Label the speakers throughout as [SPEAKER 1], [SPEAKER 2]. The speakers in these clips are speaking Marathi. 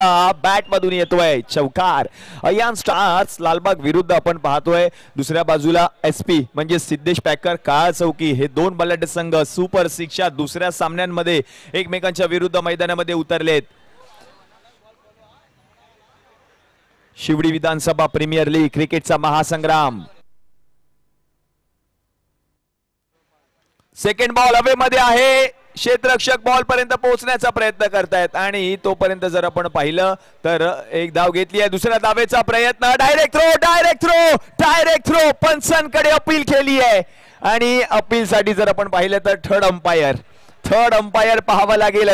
[SPEAKER 1] बॅट मधून येतोय चौकार. अयान स्टार्स लालबाग विरुद्ध आपण पाहतोय. दुसऱ्या बाजूला एसपी म्हणजे सिद्धेश पॅकर काळ चौकी. हे दोन बलाढ्य संघ सुपर 6च्या दुसऱ्या सामन्यांमध्ये एकमेकांच्या विरुद्ध मैदानामध्ये उतरलेत. शिवडी विधानसभा प्रीमियर लीग क्रिकेटचा महासंग्राम. सेकंड बॉल हवेमध्ये आहे. क्षेत्ररक्षक बॉल पर्यंत पोहोचण्याचा प्रयत्न करतायत आणि तोपर्यंत जर आपण पाहिलं तर एक धाव घेतली आहे. दुसऱ्या धावेचा प्रयत्न. डायरेक्ट थ्रो पंचांकडे अपील केली आहे आणि अपील साठी जर आपण पाहिलं तर थर्ड अंपायर पाहावा लागेल.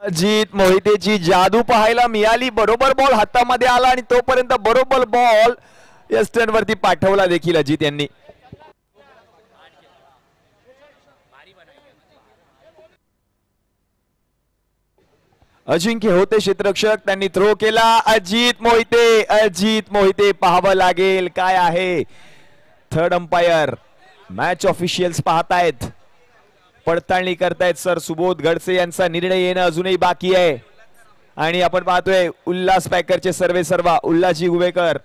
[SPEAKER 1] अजित मोहितेची जादू पाहायला मिळाली. बरोबर बॉल हातामध्ये आला आणि तोपर्यंत बरोबर बॉल यस्टन वरती पाठवला देखील अजित यांनी. अजिंक्य होते क्षेत्ररक्षक, त्यांनी थ्रो केला. अजित मोहिते पाहावं लागेल काय आहे. थर्ड अंपायर मॅच ऑफिशियल्स पाहतायत, पडताळणी करतायत. सर सुबोध गडसे यांचा निर्णय येणं अजूनही बाकी आहे आणि आपण पाहतोय उल्हास पॅकरचे सर्वेसर्वा उल्हासजी गुवेकर.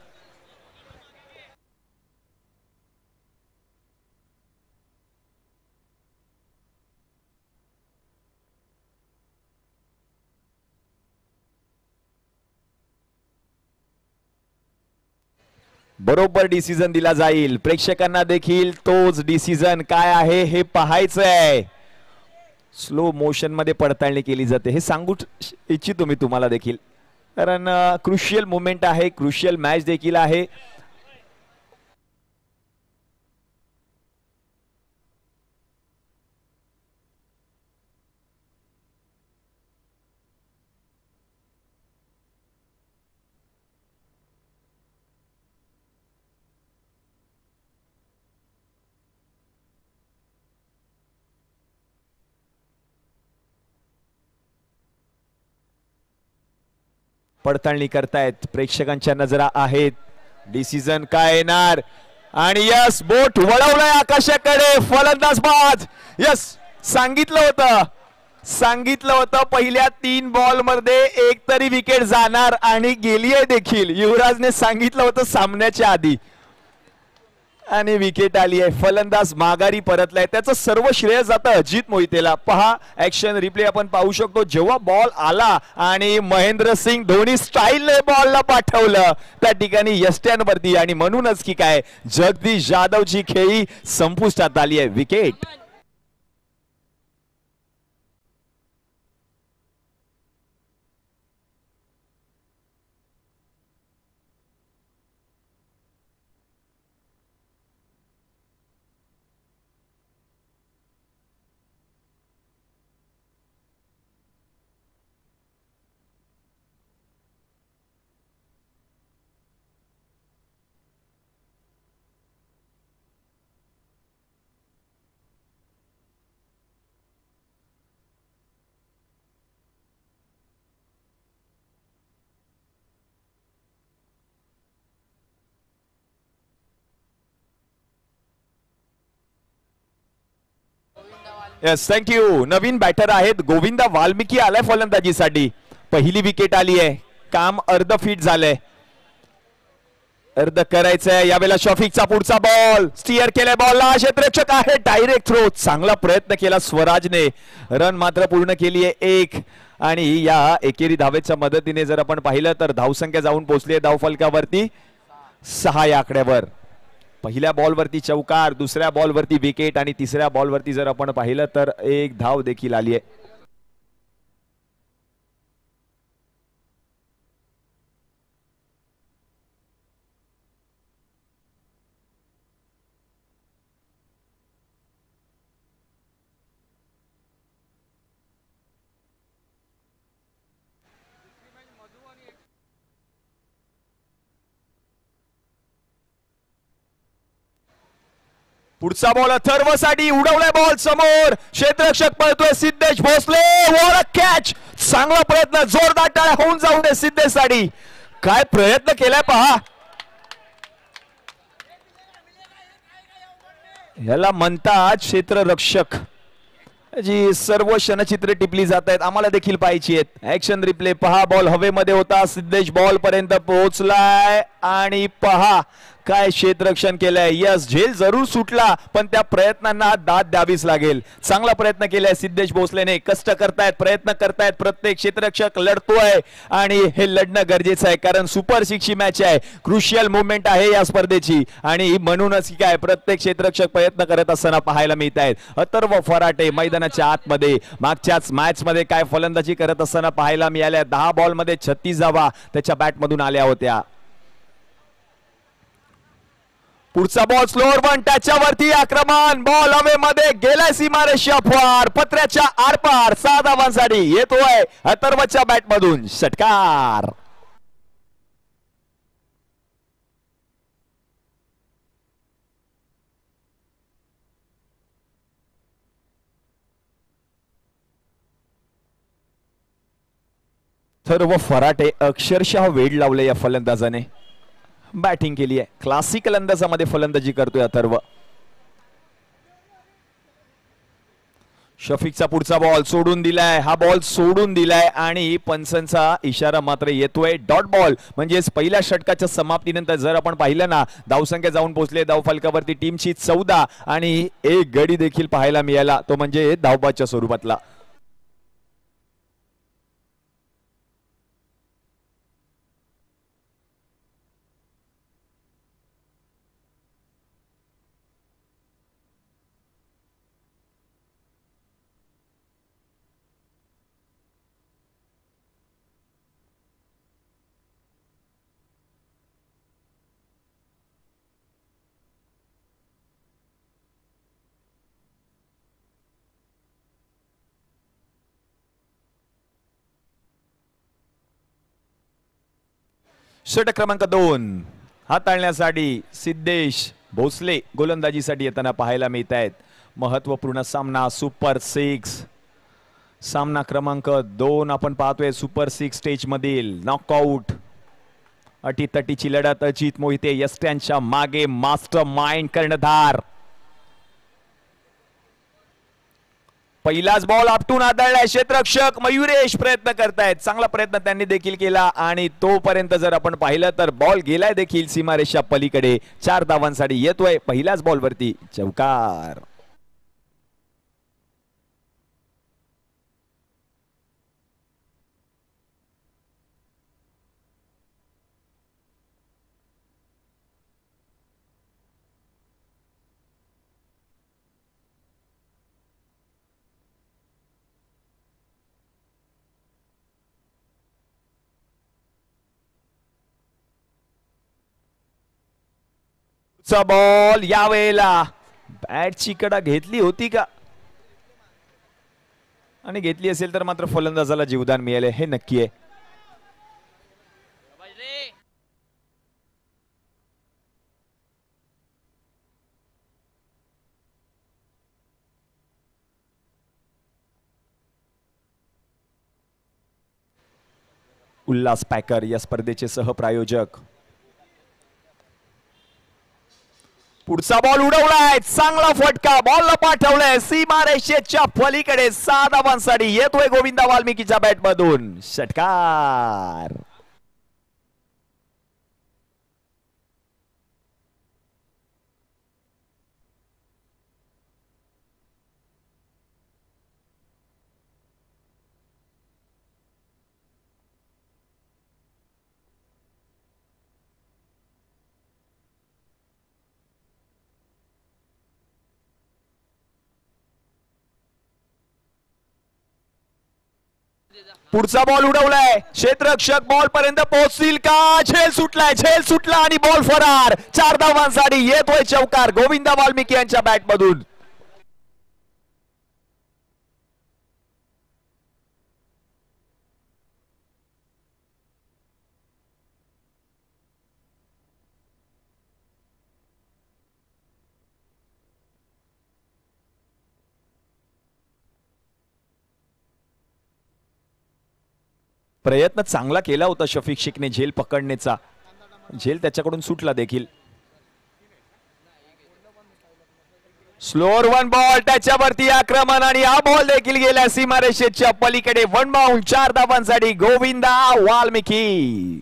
[SPEAKER 1] बरोबर डिसिजन दिला जाईल. प्रेक्षकांना देखील तोच डिसिजन काय आहे हे पाहायचं आहे. स्लो मोशन मध्ये पडताळणी केली जाते हे सांगू इच्छितो मी तुम्हाला देखील, कारण क्रुशियल मोमेंट आहे, क्रुशियल मॅच देखील आहे. पडताळणी करतायत, प्रेक्षकांच्या नजरा आहेत. डिसिजन काय येणार आणि यस बोट वळवलाय आकाशाकडे. फलंदाज बाद. यस सांगितलं होतं पहिल्या 3 बॉल मध्ये एक तरी विकेट जाणार आणि गेली आहे देखील. युवराजने सांगितलं होतं सामन्याच्या आधी आणि विकेट आली आहे. फलंदाज माघारी परतलाय. त्याचं सर्व श्रेय जातं अजित मोहितेला. पहा ऍक्शन रिप्ले आपण पाहू शकतो. जेव्हा बॉल आला आणि महेंद्र सिंग धोनी स्टाईलने बॉलला पाठवलं त्या ठिकाणी यष्ट्यांवरती आणि म्हणूनच की काय जगदीश जाधवची खेळी संपुष्टात आली आहे. विकेट. Yes thank you. नवीन बॅटर आहेत गोविंदा वाल्मिकी आलाय फलंदाजीसाठी. पहिली विकेट आली आहे. काम अर्ध फिट झालंय, अर्ध करायचंय. यावेळेला शफिकचा पुढचा बॉल स्टिअर केलाय. बॉलला क्षेत्ररक्षक आहे. Direct throw. चांगला प्रयत्न केला स्वराजने. रन मात्र पूर्ण केली आहे 1 आणि या एकेरी धावेच्या मदतीने जर आपण पाहिलं तर धावसंख्या जाऊन पोहोचली आहे धावफलकावरती 6 या आकड्यावर. पहिल्या बॉलवरती चौकार, दुसऱ्या बॉलवरती विकेट आणि तिसऱ्या बॉलवरती जर आपण पाहिलं तर एक धाव देखील आली आहे. पुढचा बॉल अथर्वसाठी उडवलाय. बॉल समोर. क्षेत्ररक्षक पळतोय Siddhesh Bhosale. What a catch. चांगला प्रयत्न. जोरदार टाळ्या होऊन जाऊ दे सिद्धेशसाठी. काय प्रयत्न केलाय पहा. याला म्हणतात क्षेत्ररक्षक. जी सर्व क्षणचित्र टिपली जात आहेत, आम्हाला देखील पाहिजे आहेत. ऍक्शन रिप्ले पहा. बॉल हवेमध्ये होता, सिद्धेश बॉल पर्यंत पोहोचलाय आणि पहा काय क्षेत्ररक्षण केलंय. यस, झेल जरूर सुटला पण त्या प्रयत्नांना दाद द्यावीच लागेल. चांगला प्रयत्न केलाय सिद्धेश भोसलेने. कष्ट करतायत, प्रयत्न करतायत, प्रत्येक क्षेत्ररक्षक लढतोय आणि हे लढणं गरजेचं आहे कारण सुपर 6ची मॅच आहे. क्रुशियल मुवमेंट आहे या स्पर्धेची आणि म्हणूनच काय प्रत्येक क्षेत्ररक्षक प्रयत्न करत असताना पाहायला मिळत आहेत. अथर्व फराटे मैदानाच्या आतमध्ये मागच्याच मॅच मध्ये काय फलंदाजी करत असताना पाहायला मिळाल्या. 10 बॉल मध्ये 36 धावा त्याच्या बॅट मधून आल्या होत्या. पुढचा बॉल स्लोअर वन, त्याच्यावरती आक्रमण. बॉल हवेमध्ये गेलाय सीमारेषा पार, पत्र्याच्या आरपार. 6 धावांसाठी येतोय अथर्वच्या बॅट मधून षटकार. अथर्व फराटे अक्षरशः वेड लावले या फलंदाजाने. बॅटिंग केली आहे, क्लासिकल अंदाजामध्ये फलंदाजी करतोय अथर्व. शफीकचा पुढचा बॉल सोडून दिलाय, हा बॉल सोडून दिलाय आणि पंचांचा इशारा मात्र येतोय. डॉट बॉल म्हणजेच पहिल्या षटकाच्या समाप्तीनंतर जर आपण पाहिलं ना, धावसंख्या जाऊन पोहोचले धावफलकावरती टीमची 14 आणि एक गडी देखील पाहायला मिळाला, तो म्हणजे धावबादच्या स्वरूपातला. षटक क्रमांक 2 हाताळण्यासाठी सिद्धेश भोसले गोलंदाजीसाठी येताना पाहायला मिळत आहेत. महत्वपूर्ण सामना सुपर 6 सामना क्रमांक 2 आपण पाहतोय. सुपर 6 स्टेज मधील नॉकआउट अटीतटीची लढत. अजित मोहिते यष्ट्यांच्या मागे मास्टर माइंड कर्णधार. पहिलाच बॉल आपटून आदळलाय. क्षेत्ररक्षक मयुरेश प्रयत्न करतायत, चांगला प्रयत्न त्यांनी देखील केला आणि तोपर्यंत जर आपण पाहिलं तर बॉल गेलाय देखील सीमारेषा पलीकडे. 4 धावांसाठी येतोय पहिल्याच बॉलवरती चौकार. बॉल यावेळेला बॅटची कडा घेतली होती का, आणि घेतली असेल तर मात्र फलंदाजाला जीवदान मिळाले हे नक्की आहे. उल्हास पॅकर या स्पर्धेचे सहप्रायोजक. पुढचा बॉल उडवलाय, चांगला फटका. बॉलला पाठवलाय सीमारेषेच्या पलीकडे. 6 धावांसाठी येतोय गोविंदा वाल्मिकीच्या बॅट मधून षटकार. पुढचा बॉल उडवलाय, क्षेत्ररक्षक बॉल पर्यंत पोहोचतील का. झेल सुटलाय, झेल सुटला आणि बॉल फरार. 4 धावांसाठी येतोय चौकार गोविंदा वाल्मिकी यांच्या बॅट मधून. प्रयत्न चांगला केला होता शफीक शेखने झेल पकडण्याचा, झेल त्याच्याकडून सुटला देखील. स्लोअर वन बॉल त्याच्यावरती आक्रमण आणि हा बॉल देखील गेला सीमारेषेच्या पलीकडे. वन बाउंड 4 धावांसाठी गोविंदा वाल्मिकी.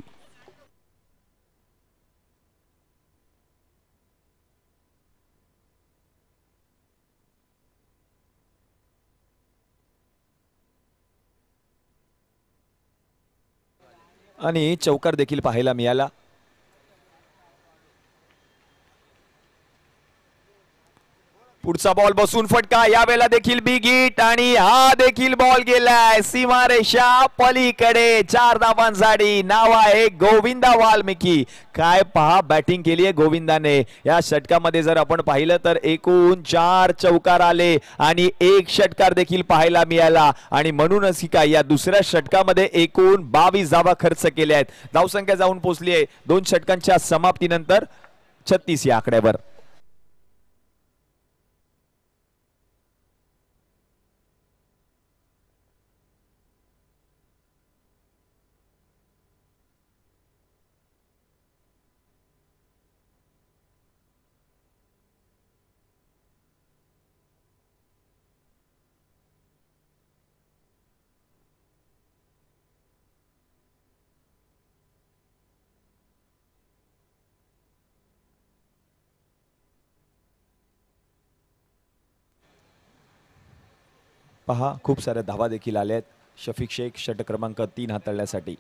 [SPEAKER 1] आणि चौकार देखील पाहायला मिळाला. पुढचा बॉल बसून फटका, यावेळेला देखील बिग हिट आणि हा देखील बॉल गेलाय सीमारेषा पलीकडे. 4 धावांसाठी नाव आहे गोविंदा वाल्मिकी. काय पहा बॅटिंग केली आहे गोविंदाने या षटकामध्ये. जर आपण पाहिलं तर एकूण 4 चौकार आले आणि 1 षटकार देखील पाहायला मिळाला आणि म्हणूनच ही काय या दुसऱ्या षटकामध्ये एकूण 22 धावा खर्च केल्या आहेत. धावसंख्या जाऊन पोहोचली आहे 2 षटकांच्या समाप्तीनंतर 36 या आकड्यावर. पहा खूप साऱ्या धावा देखील आल्यात. शफिक शेख षटक क्रमांक 3 हाताळण्यासाठी.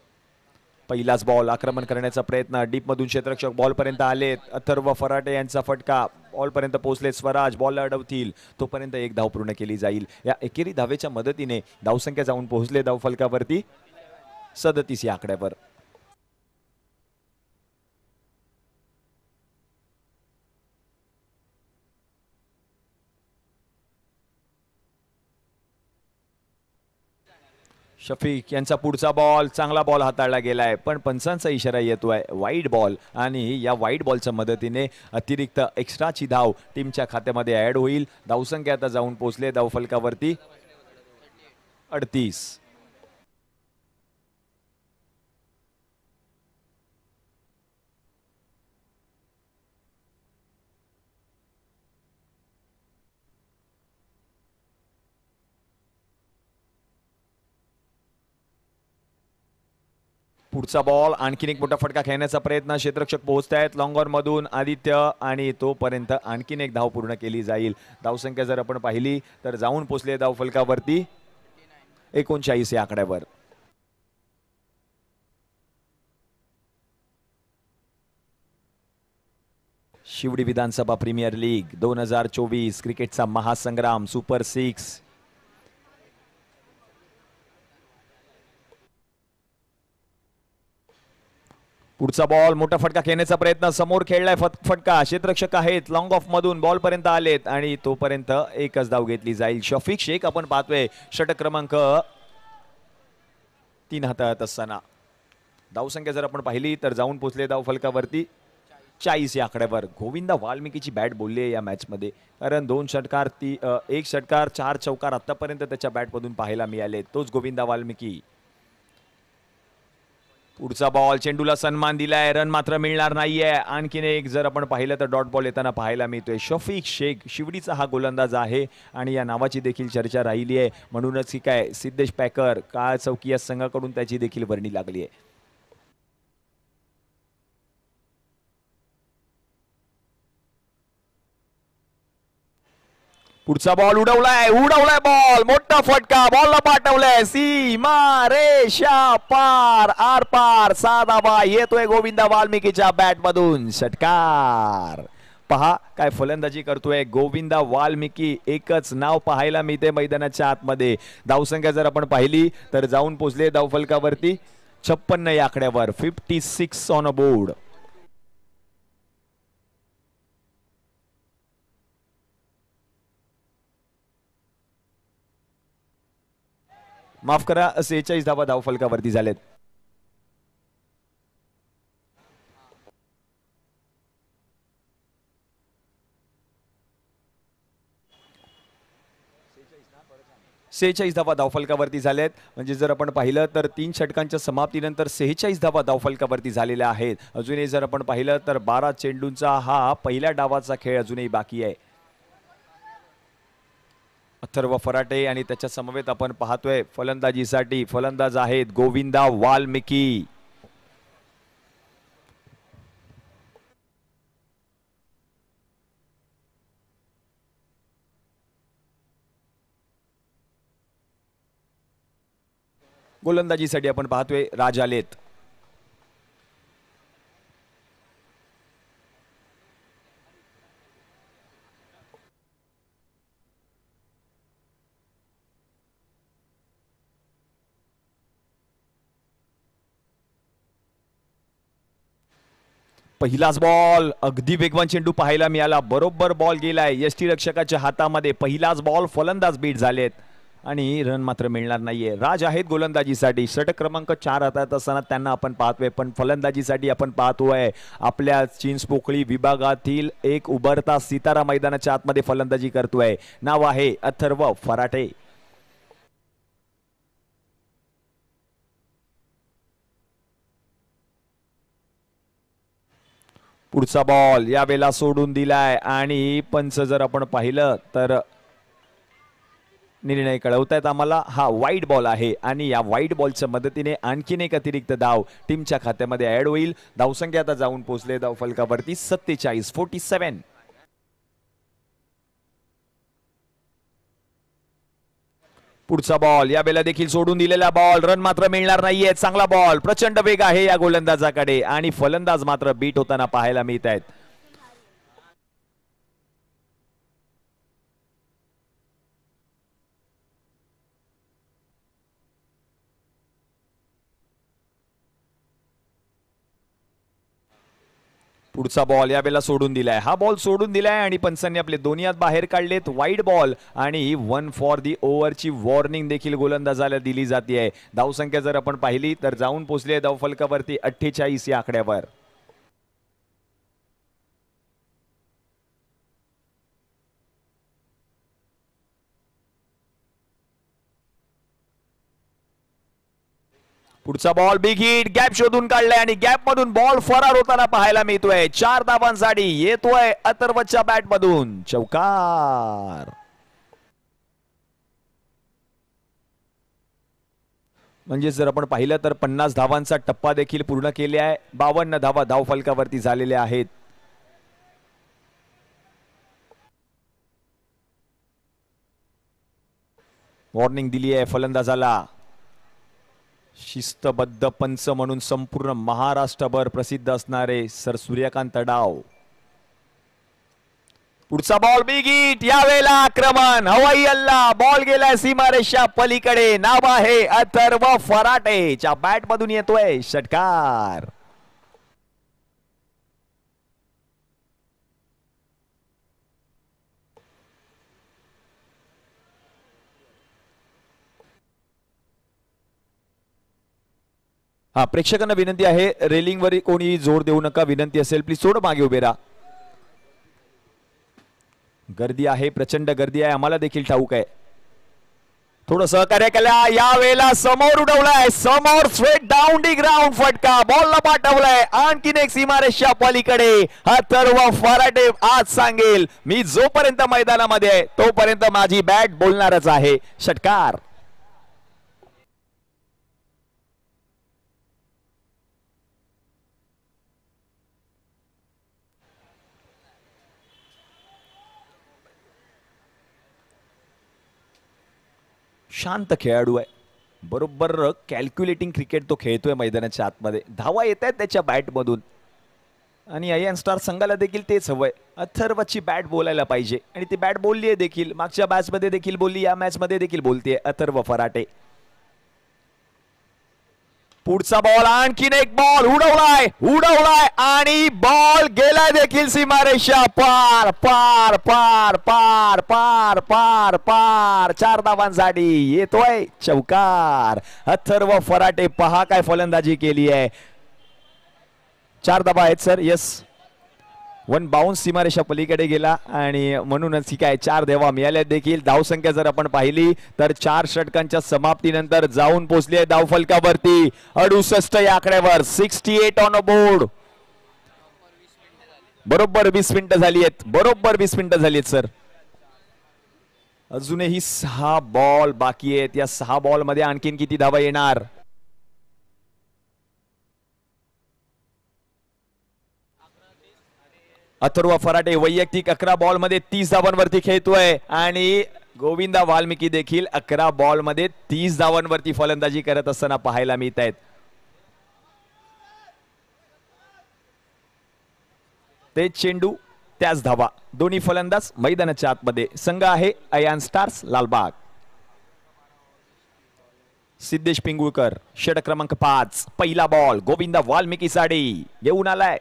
[SPEAKER 1] पहिलाच बॉल आक्रमण करण्याचा प्रयत्न, डीप मधून क्षेत्ररक्षक बॉल पर्यंत आलेत. अथर्व फराटे यांचा फटका, बॉल पर्यंत पोहोचले. स्वराज बॉल अडवतील तोपर्यंत 1 धाव पूर्ण केली जाईल. या एकेरी धावेच्या मदतीने धावसंख्या जाऊन पोहोचले धावफलकावरती 37 या आकड्यावर. शफिक यांचा पुढचा बॉल, चांगला बॉल हाताळला गेलाय पण पंचांचा इशारा येतोय वाईड बॉल आणि या वाईड बॉलच्या मदतीने अतिरिक्त एक्स्ट्राची धाव टीमच्या खात्यामध्ये ऍड होईल. धावसंख्या आता जाऊन पोहोचले धावफलकावरती 38. पुढचा बॉल, आणखीन एक मोठा फटका खेळण्याचा प्रयत्न. क्षेत्ररक्षक पोहोचतायत लॉंग ऑन मधून आदित्य आणि तोपर्यंत आणखीन 1 धाव पूर्ण केली जाईल. धावसंख्या जर आपण पाहिली तर जाऊन पोहोचले धावफलकावरती 39 या आकड्यावर. शिवडी विधानसभा प्रीमियर लीग 2024 क्रिकेटचा महासंग्राम सुपर 6. पुढचा बॉल, मोठा फटका खेळण्याचा प्रयत्न. समोर खेळलाय फटका, क्षेत्ररक्षक आहेत लॉंग ऑफ मधून बॉल पर्यंत आलेत आणि तोपर्यंत 1च धाव घेतली जाईल. शफिक शेख आपण पाहतोय षटक क्रमांक 3 हाताळत असताना. धावसंख्या जर आपण पाहिली तर जाऊन पोहोचले धावफलकावरती 40 या आकड्यावर. गोविंदा वाल्मिकीची बॅट बोलली आहे या मॅच मध्ये, कारण 2 षटकार 1 षटकार 4 चौकार आतापर्यंत त्याच्या बॅट मधून पाहायला मिळाले. तोच गोविंदा वाल्मिकी. पुढचा बॉल, चेंडूला सन्मान दिलाय, रन मात्र मिळणार नाहीये. आणखीन एक जर आपण पाहिलं तर डॉट बॉल येताना पाहायला मिळतोय. शफिक शेख शिवडीचा हा गोलंदाज आहे आणि या नावाची देखील चर्चा राहिली आहे. म्हणूनच ही काय सिद्धेश पॅकर काळ चौकी या संघाकडून त्याची देखील वर्णी लागली आहे. पुढचा बॉल उडवलाय बॉल, मोठा फटका, बॉलला पाठवलाय सीमा रेषा पार, आर पार. 6 धावा येतोय गोविंदा वाल्मिकीच्या बॅट मधून. षटकार पहा काय फलंदाजी करतोय गोविंदा वाल्मिकी. एकच नाव पाहायला मिळते मैदानाच्या आतमध्ये. धावसंख्या जर आपण पाहिली तर जाऊन पोहोचले धावफलकावरती 56 या आकड्यावर. 56 ऑन अ बोर्ड. माफ करा 46 धावा धावफलकावरती झालेत. धावा धावफलकावरती झालेत. म्हणजे जर आपण पाहिलं तर 3 षटकांच्या समाप्तीनंतर 46 धावा धावफलकावरती झालेल्या आहेत. अजूनही जर आपण पाहिलं तर 12 चेंडूंचा हा पहिल्या डावाचा खेळ अजूनही बाकी आहे. अथर्व फराटे आणि त्याच्या समवेत आपण पाहतोय फलंदाजीसाठी फलंदाज आहेत गोविंदा वाल्मिकी. गोलंदाजीसाठी आपण पाहतोय राज आलेत. पहिलाच बॉल अगदी वेगवान चेंडू पाहायला मिळाला. बरोबर बॉल गेलाय यष्टीरक्षकाच्या हातामध्ये. पहिलाच बॉल फलंदाज बीट झालेत आणि रन मात्र मिळणार नाहीये. राज आहेत गोलंदाजीसाठी. षटक क्रमांक 4 हातात असताना त्यांना आपण पाहतोय. पण फलंदाजीसाठी आपण पाहतोय आपल्या चिंचपोकळी विभागातील एक उभरता सितारा मैदानाच्या आतमध्ये फलंदाजी करतोय. नाव आहे अथर्व फराटे. पुढचा बॉल यावेळेला सोडून दिलाय आणि पंच जर आपण पाहिलं तर निर्णय कळवतायत आम्हाला. हा वाईट बॉल आहे आणि या वाईट बॉलच्या मदतीने आणखीन एक अतिरिक्त धाव टीमच्या खात्यामध्ये ऍड होईल. धावसंख्या आता जाऊन पोहोचले धाव फलकावरती 47. पुढचा बॉल यावेळेला देखील सोडून दिलेला बॉल. रन मात्र मिळणार नाहीये. चांगला बॉल. प्रचंड वेग आहे या गोलंदाजाकडे आणि फलंदाज मात्र बीट होताना पाहायला मिळत आहेत. पुढचा बॉल यावेळेला सोडून दिलाय. हा बॉल सोडून दिलाय आणि पंचांनी आपले दोन्ही हात बाहेर काढलेत. वाईड बॉल आणि 1 फॉर दी ओव्हरची वॉर्निंग देखील गोलंदाजाला दिली जाते. धावसंख्या जर आपण पाहिली तर जाऊन पोहोचली आहे धावफलकावरती 48 या आकड्यावर. पुढचा बॉल बिग हिट. गॅप शोधून काढलाय आणि गॅप मधून बॉल फरार होताना पाहायला मिळतोय. 4 धावांसाठी येतोय अथर्वच्या बॅट मधून चौकार. म्हणजे जर आपण पाहिलं तर 50 धावांचा टप्पा देखील पूर्ण केले आहे. 52 धावा धाव फलकावरती झालेल्या आहेत. वॉर्निंग दिली आहे फलंदाजाला. शिस्तबद्ध पंच म्हणून संपूर्ण महाराष्ट्रभर प्रसिद्ध असणारे सर सूर्यकांत डाव. पुढचा बॉल बिग हिट. यावेळेला आक्रमण हवाई हल्ला. बॉल गेलाय सीमारेषा पलीकडे. नाव आहे अथर्व फराटेच्या बॅट मधून येतोय षटकार. हा प्रेक्षकांना विनंती आहे रेलिंग वर कोणी जोर देऊ नका. विनंती असेल प्लीज थोडं मागे उभे राहा. गर्दी आहे. प्रचंड गर्दी आहे. आम्हाला देखील ठाऊक आहे. थोडं सहकार्य केल्या. यावेळेला समोर उडवलाय. समोर स्ट्रेट डाऊन दी ग्राउंड फटका. बॉलला पाठवलाय आणखीन एक सीमारेषा पलीकडे. अथर्व फराटे आज सांगेल मी जोपर्यंत मैदानामध्ये आहे तोपर्यंत माझी बॅट बोलणारच आहे. षटकार. शांत खेळाडू आहे. बरोबर कॅल्क्युलेटिंग क्रिकेट तो खेळतोय मैदानाच्या आतमध्ये. धावा येत आहेत त्याच्या बॅट मधून आणि आयन स्टार संघाला देखील तेच हवंय. अथर्वची बॅट बोलायला पाहिजे आणि ती बॅट बोलली आहे देखील. मागच्या मॅच मध्ये देखील बोलली. या मॅच मध्ये देखील बोलतेय अथर्व फराटे. पुढचा बॉल आणखीन एक बॉल उडवलाय आणि बॉल गेलाय देखील सीमारेषा पार पार पार पार पार पार पार. 4 धावांसाठी येतोय चौकार. अथर्व फराटे पहा काय फलंदाजी केली आहे. 4 धावा आहेत सर. येस. 1 बाउन्स सीमारेषा पलीकडे गेला आणि म्हणूनच ही काय 4 धावा मिळाल्या देखील. धावसंख्या जर आपण पाहिली तर 4 षटकांच्या समाप्तीनंतर जाऊन पोहोचली आहे धावफलकावरती 68 या आकड्यावर. 68 ऑन अ बोर्ड. बरोबर 20 मिनिटं झाली आहेत. बरोबर 20 मिनिटं झाली आहेत सर. अजूनही 6 बॉल बाकी आहेत. या 6 बॉल मध्ये आणखीन किती धावा येणार? अथर्व फराटे वैयक्तिक 11 बॉल मध्ये 30 धावांवरती खेळतोय आणि गोविंदा वाल्मिकी देखील 11 बॉल मध्ये 30 धावांवरती फलंदाजी करत असताना पाहायला मिळत आहेत. ते चेंडू त्याच धावा. दोन्ही फलंदाज मैदानाच्या आतमध्ये. संघ आहे अयान स्टार्स लालबाग. सिद्धेश पिंगुळकर षटक क्रमांक 5. पहिला बॉल गोविंदा वाल्मिकी साठी घेऊन आलाय.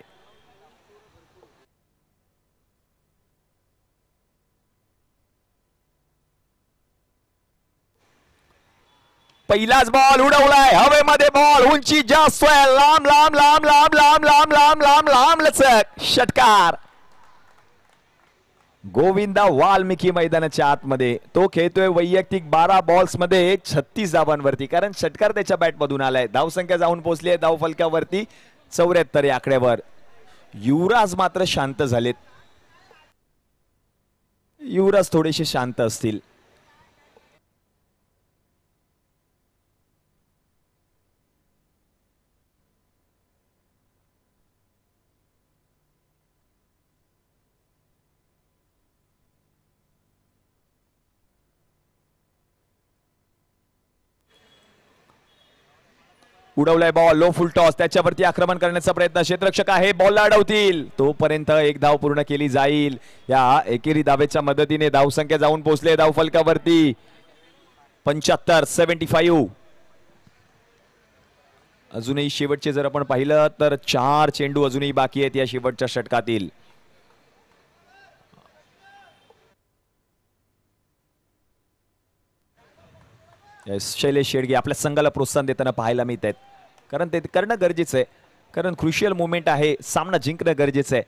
[SPEAKER 1] पहिलाच बॉल उडवलाय हवेमध्ये. बॉल उंची जास्त आहे. लांब लांब लांब लांब लांब लांब लांब लांब लांब लचक षटकार. गोविंदा वाल्मिकी मैदानाच्या आतमध्ये. तो खेळतोय वैयक्तिक 12 बॉल्स मध्ये 36 धावांवरती, कारण षटकार त्याच्या बॅट मधून आलाय. धावसंख्या जाऊन पोहोचली आहे धाव फलकावरती 74 या आकड्यावर. युवराज मात्र शांत झालेत. युवराज थोडेसे शांत असतील. उडवलाय बॉल. लो फुल टॉस. त्याच्यावरती आक्रमण करण्याचा प्रयत्न. क्षेत्ररक्षक आहे. बॉलला अडवतील. तोपर्यंत एक धाव पूर्ण केली जाईल. या एकेरी धावेच्या मदतीने धावसंख्या जाऊन पोहोचले धाव फलकावरती 75. अजूनही शेवटचे जर आपण पाहिलं तर 4 चेंडू अजूनही बाकी आहेत या शेवटच्या षटकातील. शैलेश शेडगे आपल्या संघाला प्रोत्साहन देताना पाहायला मिळत आहेत, कारण ते करणं गरजेचं आहे. कारण क्रुशियल मोमेंट आहे. सामना जिंकणं गरजेचं आहे.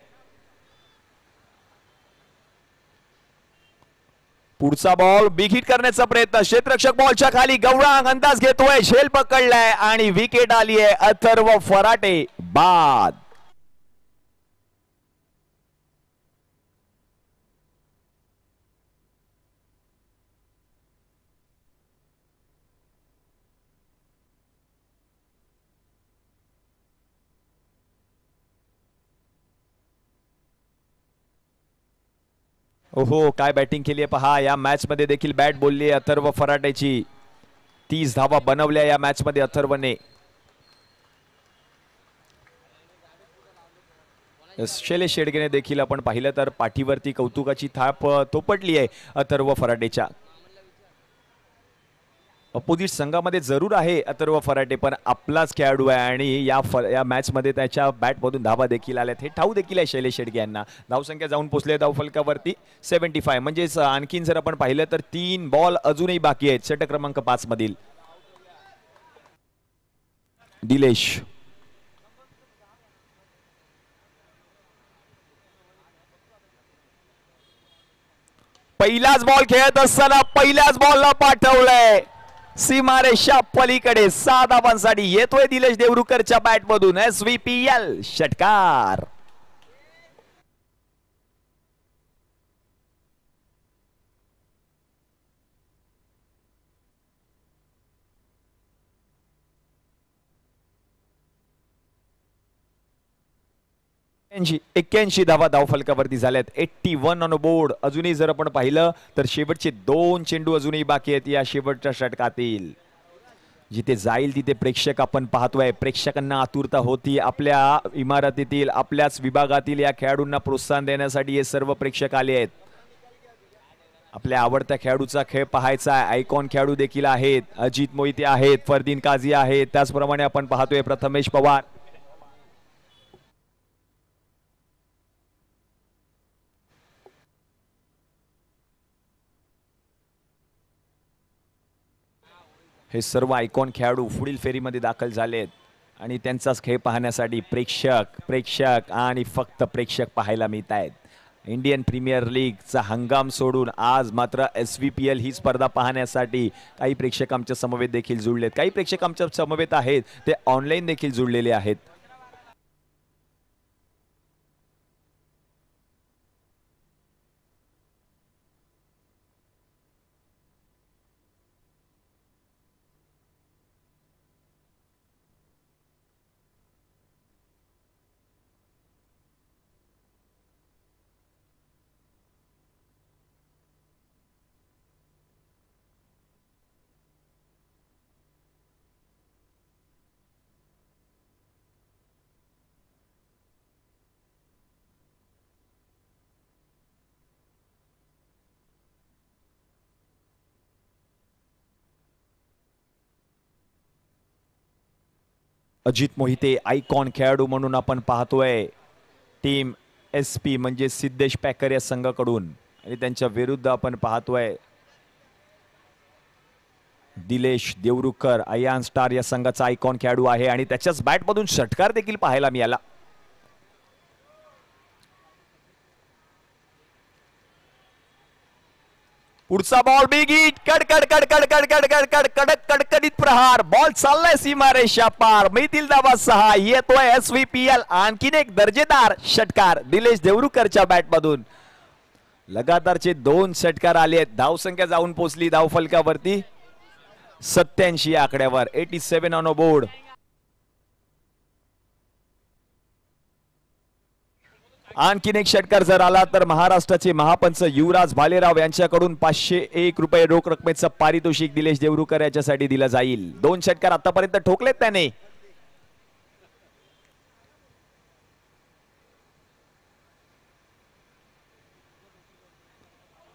[SPEAKER 1] पुढचा बॉल बिग हिट करण्याचा प्रयत्न. क्षेत्ररक्षक बॉलच्या खाली गवळांग अंदाज घेतोय. झेल पकडलाय आणि विकेट आली आहे. अथर्व फराटे बाद. ओहो, काय बॅटिंग केली आहे पहा. या मॅच मध्ये देखील बॅट बोलली आहे अथर्व फराटेची. 30 धावा बनवल्या या मॅच मध्ये अथर्वने. शैलेश शेडगेने देखील आपण पाहिलं तर पाठीवरती कौतुकाची थाप थोपटली आहे अथर्व फराटेच्या. अपोजिट संघामध्ये जरूर आहे अथर्व फराटे, पण आपलाच खेळाडू आहे आणि या मॅच मध्ये त्याच्या बॅट मधून धावा देखील आल्यात. हे ठाऊ देखील आहे शैलेश शेडगे यांना. धावसंख्या जाऊन पोहोचले धाव फलकावरती 75. म्हणजेच आणखीन जर आपण पाहिलं तर 3 बॉल अजूनही बाकी आहेत षटक क्रमांक 5 मधील. दिलेश पहिलाच बॉल खेळत असताना पहिल्याच बॉलला पाठवलंय सीमारेषा पलीकडे. 6 धावांसाठी येतोय दिलेश देवरुकरच्या बॅट मधून. SVPL षटकार. एक्क्याऐंशी धावा धाव फलकावरती झाल्यात. 81 ऑन बोर्ड. अजूनही जर आपण पाहिलं तर शेवटचे 2 चेंडू अजूनही बाकी आहेत या शेवटच्या षटकातील. जिथे जाईल तिथे प्रेक्षक आपण पाहतोय. प्रेक्षकांना आतुरता होती. आपल्या इमारतीतील आपल्याच विभागातील या खेळाडूंना प्रोत्साहन देण्यासाठी हे सर्व प्रेक्षक आले आहेत. आपल्या आवडत्या खेळाडूचा खेळ पाहायचा आहे. आयकॉन खेळाडू देखील आहेत. अजित मोहिते आहेत. फरदीन काझी आहेत. त्याचप्रमाणे आपण पाहतोय प्रथमेश पवार. हे सर्व आयकॉन खेळाडू पुढील फेरीमध्ये दाखल झालेत आणि त्यांचाच खेळ पाहण्यासाठी प्रेक्षक आणि फक्त प्रेक्षक पाहायला मिळत आहेत. इंडियन प्रीमियर लीगचा हंगाम सोडून आज मात्र SVPL ही स्पर्धा पाहण्यासाठी काही प्रेक्षक आमच्या समवेत देखील जुळलेत. काही प्रेक्षक आमच्या समवेत आहेत ते ऑनलाईन देखील जुळलेले आहेत. अजित मोहिते आयकॉन खेळाडू म्हणून आपण पाहतोय टीम SP म्हणजे सिद्धेश पॅकर या संघाकडून, आणि त्यांच्या विरुद्ध आपण पाहतोय दिलेश देवरुखकर आयान स्टार या संघाचा आयकॉन खेळाडू आहे आणि त्याच्याच बॅटमधून षटकार देखील पाहायला मिळाला. पुढचा बॉल बिग हिट, कडकड कडकड कडकड कडकड कडक कडकडीत प्रहार, बॉल चाललाय सीमारेषा पार, मिळतील धावा 6, येतोय SVPL आणखीन एक दर्जेदार षटकार दिलेश देवरुखकरच्या बॅटमधून. लगातारचे 2 षटकार आले, धावसंख्या जाऊन पोहोचली धावफलकावरती 87 आकड्यावर, 87 ऑन बोर्ड. आणखीन एक षटकार जर आला तर महाराष्ट्राचे महापंच युवराज भालेराव यांच्याकडून 501 रुपये रोख रकमेचं पारितोषिक दिलेश देवरुखकर याच्यासाठी दिलं जाईल. 2 षटकार आतापर्यंत ठोकलेत त्याने.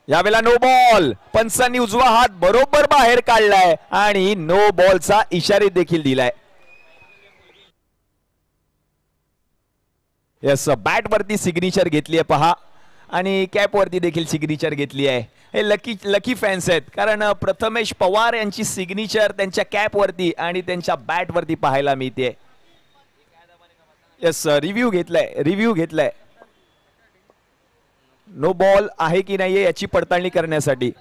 [SPEAKER 1] यावेळेला नो बॉल, पंचांनी उजवा हात बरोबर बाहेर काढलाय आणि नो बॉलचा इशारा देखील दिलाय. यस, बॅट वरती सिग्नेचर घेतली आहे पहा, आणि कॅप वरती देखील सिग्नेचर घेतली आहे. हे लकी फॅन्स आहेत, कारण प्रथमेश पवार यांची सिग्नेचर त्यांच्या कॅप वरती आणि त्यांच्या बॅट वरती पाहायला मिळते. यस, रिव्ह्यू घेतलाय. नो बॉल आहे की नाहीये याची पडताळणी करण्यासाठी.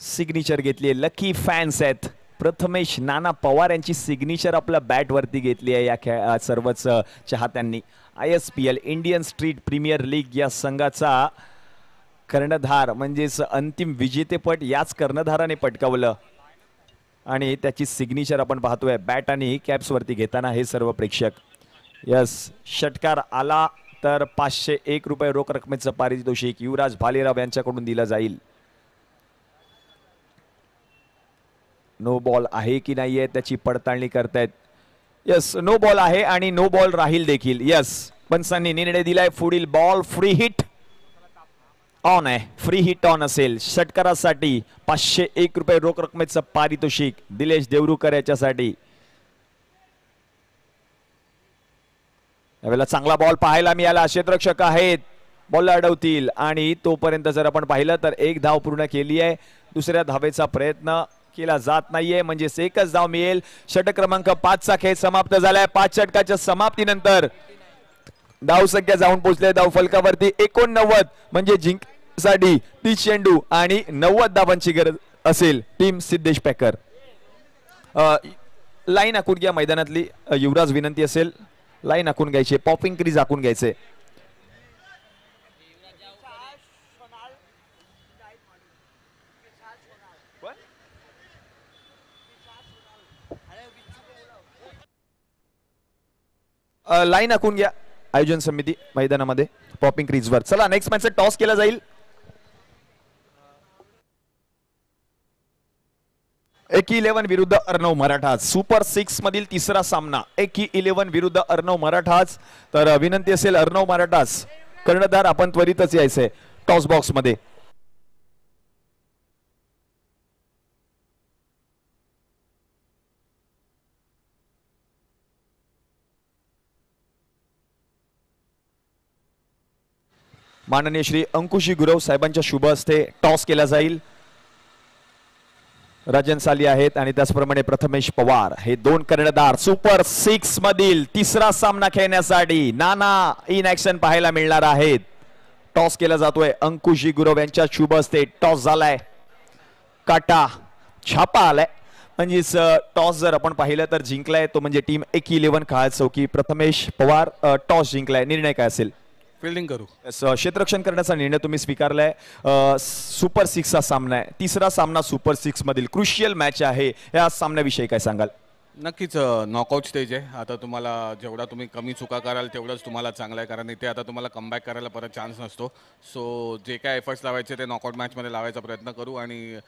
[SPEAKER 1] सिग्नेचर घेतली आहे. लकी फॅन्स आहेत. प्रथमेश नाना पवार यांची सिग्नेचर आपल्या बॅट वरती घेतली आहे या सर्वच चाहत्यांनी. ISPL Indian Street Premier League या संघाचा कर्णधार म्हणजेच अंतिम विजेतेपद याच कर्णधाराने पटकावलं आणि त्याची सिग्नेचर आपण पाहतोय बॅट आणि कॅप्स वरती घेताना हे सर्व प्रेक्षक. यस, षटकार आला तर 501 रुपये रोख रकमेचं पारितोषिक युवराज भालेराव यांच्याकडून दिलं जाईल. नो बॉल आहे की नाहीये त्याची पडताळणी करतायत. यस, नो बॉल आहे आणि नो बॉल राहील देखील. यस, पंचांनी निर्णय दिलाय. पुढील बॉल फ्री हिट ऑन आहे, फ्री हिट ऑन असेल. षटकारासाठी 501 रुपये रोख रकमेचं पारितोषिक दिलेश देवरुखकर याच्यासाठी. यावेळेला चांगला बॉल पाहायला मिळाला. क्षेत्ररक्षक आहेत, बॉल अडवतील आणि तोपर्यंत जर आपण पाहिलं तर 1 धाव पूर्ण केली आहे. दुसऱ्या धावेचा प्रयत्न केला जात नाहीये, म्हणजे एकच धाव मिळेल. षटक क्रमांक 5 चा खेळ समाप्त झालाय. 5 षटकाच्या समाप्तीनंतर धाव संख्या जाऊन पोहोचले धाव फलकावरती 89, म्हणजे जिंकण्यासाठी 30 चेंडू आणि 90 धावांची गरज असेल टीम सिद्धेश पॅकर. लाईन आखून घ्या मैदानातली, युवराज विनंती असेल लाईन आखून घ्यायची, पॉपिंग क्रीज आखून घ्यायचे. लाईन आखून घ्या आयोजन समिती मैदानामध्ये पॉपिंग क्रीजवर. चला नेक्स्ट मॅच टॉस केला जाईल. एकी 11 विरुद्ध अर्णव मराठा, सुपर 6 मधील तिसरा सामना. एकी 11 विरुद्ध अर्णव मराठाच. तर विनंती असेल अर्णव मराठाच कर्णधार आपण त्वरितच यायचंय टॉस बॉक्स मध्ये. माननीय श्री अंकुशी गुरव साहेबांच्या शुभ हस्ते टॉस केला जाईल. राजन साली आहेत आणि त्याचप्रमाणे प्रथमेश पवार हे 2 कर्णधार सुपर 6 मधील तिसरा सामना खेळण्यासाठी नाना इन ऍक्शन पाहायला मिळणार आहेत. टॉस केला जातोय अंकुशी गुरव यांच्या शुभ हस्ते. टॉस झालाय, काटा छापा आलाय, म्हणजेच टॉस जर आपण पाहिलं तर जिंकलाय तो म्हणजे टीम एकी 11 काळ चौकी प्रथमेश पवार टॉस जिंकलाय. निर्णय काय असेल?
[SPEAKER 2] फिल्डिंग करू.
[SPEAKER 1] क्षेत्ररक्षण करण्याचा निर्णय तुम्ही स्वीकारलाय. सुपर 6 चा सामना आहे, तिसरा सामना सुपर 6 मधील क्रुशियल मॅच आहे. या सामन्याविषयी काय सांगाल?
[SPEAKER 2] नक्कीच नॉकआउट स्टेज आहे. आता तुम्हाला जेवढा तुम्ही कमी चुका कराल तेवढंच तुम्हाला चांगलं आहे, कारण इथे आता तुम्हाला कमबॅक करायला परत चान्स नसतो. सो जे काय एफर्ट्स लावायचे ते नॉकआउट मॅचमध्ये लावायचा प्रयत्न करू आणि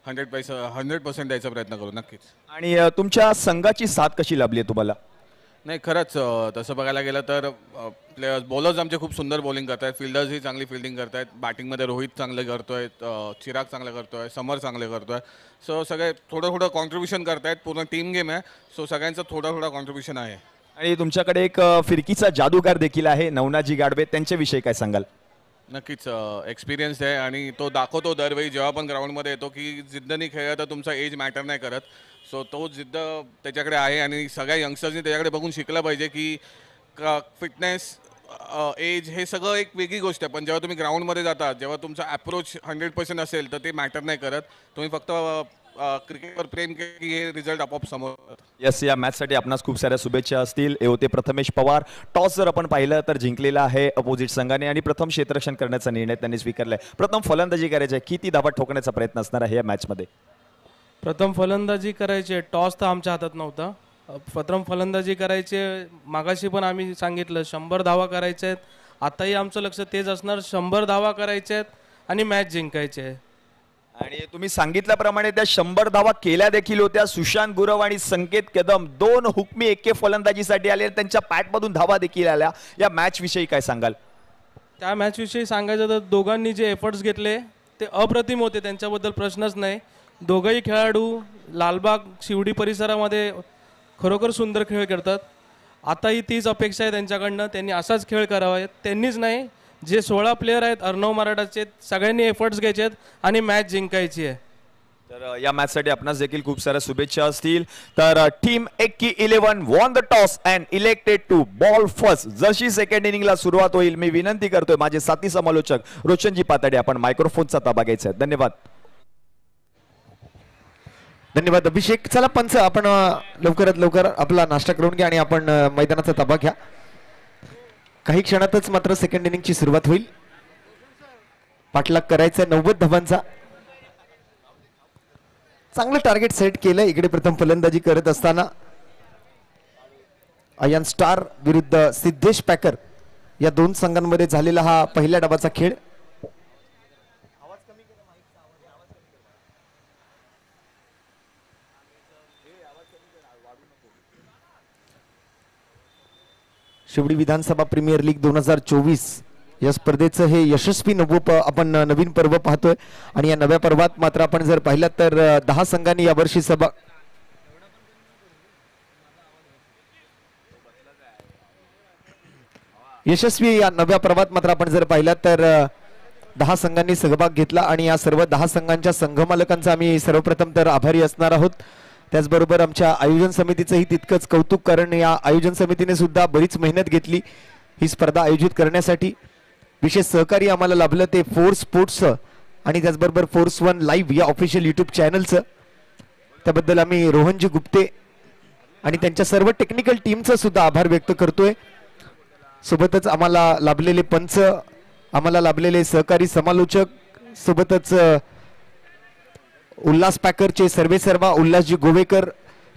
[SPEAKER 2] 100% द्यायचा प्रयत्न करू. नक्कीच.
[SPEAKER 1] आणि तुमच्या संघाची साथ कशी लाभली आहे तुम्हाला?
[SPEAKER 2] नाही खरंच तसं बघायला गेलं तर प्लेयर्स बॉलर्स आमचे खूप सुंदर बॉलिंग करत आहेत, फिल्डर्सही चांगली फिल्डिंग करत आहेत. बॅटिंगमध्ये रोहित चांगले करतोय, चिराग चांगले करतोय, समर चांगले करतोय. सो सगळे थोडं थोडं कॉन्ट्रीब्युशन करतायत. पूर्ण टीम गेम आहे, सो सगळ्यांचं थोडं थोडं कॉन्ट्रीब्युशन आहे.
[SPEAKER 1] आणि तुमच्याकडे एक फिरकीचा जादूगार देखील आहे नवनाजी गाडवे, त्यांच्याविषयी काय सांगाल?
[SPEAKER 2] नक्कीच एक्सपिरियन्स आहे आणि तो दाखवतो दरवेळी जेव्हा पण ग्राउंडमध्ये येतो की जिद्दनी खेळला तर तुमचा एज मॅटर नाही करत. सो तो जिद्द त्याच्याकडे आहे आणि सगळ्या यंगस्टर्सनी त्याच्याकडे बघून शिकलं पाहिजे की फिटनेस एज हे सगळं एक वेगळी गोष्ट आहे, पण जेव्हा तुम्ही ग्राउंडमध्ये जाता, जेव्हा तुमचा अप्रोच 100% असेल तर ते मॅटर नाही करत. तुम्ही फक्त क्रिकेटवर प्रेम केलं की हे रिझल्ट आपोआप समोर येतात.
[SPEAKER 1] यस, या मॅचसाठी आपणास खूप साऱ्या शुभेच्छा असतील. हे होते प्रथमेश पवार. टॉस जर आपण पाहिलं तर जिंकलेला आहे अपोजिट संघाने आणि प्रथम क्षेत्ररक्षण करण्याचा निर्णय त्यांनी स्वीकारलाय. प्रथम फलंदाजी करायची आहे, किती धावा ठोकण्याचा प्रयत्न असणार आहे या मॅचमध्ये?
[SPEAKER 3] प्रथम फलंदाजी करायची. टॉस तर आमच्या हातात नव्हता. प्रथम फलंदाजी करायचे. मागाशी पण आम्ही सांगितलं 100 धावा करायच्या आहेत. आताही आमचं लक्ष तेच असणार, 100 धावा करायच्या आहेत आणि मॅच जिंकायची आहे.
[SPEAKER 1] आणि तुम्ही सांगितल्याप्रमाणे त्या 100 धावा केल्या देखील होत्या. सुशांत गुरव आणि संकेत कदम दोन हुकमी एके फलंदाजीसाठी आले, त्यांच्या पॅटमधून धावा देखील आल्या. या मॅच विषयी काय सांगाल?
[SPEAKER 3] त्या मॅचविषयी सांगायचं तर दोघांनी जे एफर्ट्स घेतले ते अप्रतिम होते, त्यांच्याबद्दल प्रश्नच नाही. दोघंही खेळाडू लालबाग शिवडी परिसरामध्ये खरोखर सुंदर खेळ करतात. आताही तीच अपेक्षा आहे त्यांच्याकडनं, त्यांनी असाच खेळ करावा. त्यांनीच नाही, जे 16 प्लेयर आहेत अर्णव मराठाचे, सगळ्यांनी एफर्ट्स घ्यायचे आहेत आणि मॅच जिंकायची आहे.
[SPEAKER 1] तर या मॅचसाठी आपणास देखील खूप साऱ्या शुभेच्छा असतील. तर टीम एक्की 11 won the toss and elected to bowl first. जशी सेकंड इनिंगला सुरुवात होईल, मी विनंती करतोय माझे साथी समालोचक रोशनजी पातडे, आपण मायक्रोफोनचा ताबा घ्यायचा आहे. धन्यवाद.
[SPEAKER 4] धन्यवाद अभिषेक. चला पंच, आपण लवकरात लवकर आपला नाश्ता करून घ्या आणि आपण मैदानाचा ताबा घ्या. काही क्षणातच मात्र सेकंड इनिंगची सुरुवात होईल. पाठलाग करायचा 90 धावांचा. चांगलं टार्गेट सेट केलं. इकडे प्रथम फलंदाजी करत असताना अयान स्टार विरुद्ध सिद्धेश पॅकर या दोन संघांमध्ये झालेला हा पहिल्या डावाचा खेळ. शिवडी विधानसभा प्रीमियर लीग 2024 या स्पर्धेचं हे यशस्वी आपण नवीन पर्व पाहतोय आणि या नव्या पर्वात मात्र आपण जर पाहिलं तर 10 संघांनी यावर्षी यशस्वी या नव्या पर्वात मात्र आपण जर पाहिलं तर 10 संघांनी सहभाग घेतला आणि या सर्व 10 संघांच्या संघमालकांचा आम्ही सर्वप्रथम तर आभारी असणार आहोत. त्याचबरोबर आमच्या आयोजन समितीचंही तितकंच कौतुक, कारण या आयोजन समितीने सुद्धा बरीच मेहनत घेतली ही स्पर्धा आयोजित करण्यासाठी. विशेष सहकार्य आम्हाला लाभलं ते फोर्स स्पोर्ट्सचं आणि त्याचबरोबर फोर्स वन लाईव्ह या ऑफिशियल यूट्यूब चॅनलचं. त्याबद्दल आम्ही रोहनजी गुप्ते आणि त्यांच्या सर्व टेक्निकल टीमचा सुद्धा आभार व्यक्त करतोय. सोबतच आम्हाला लाभलेले पंच, आम्हाला लाभलेले सहकारी समालोचक, सोबतच उल्हास पॅकरचे सर्वेसर्वा उल्हासजी गोवेकर,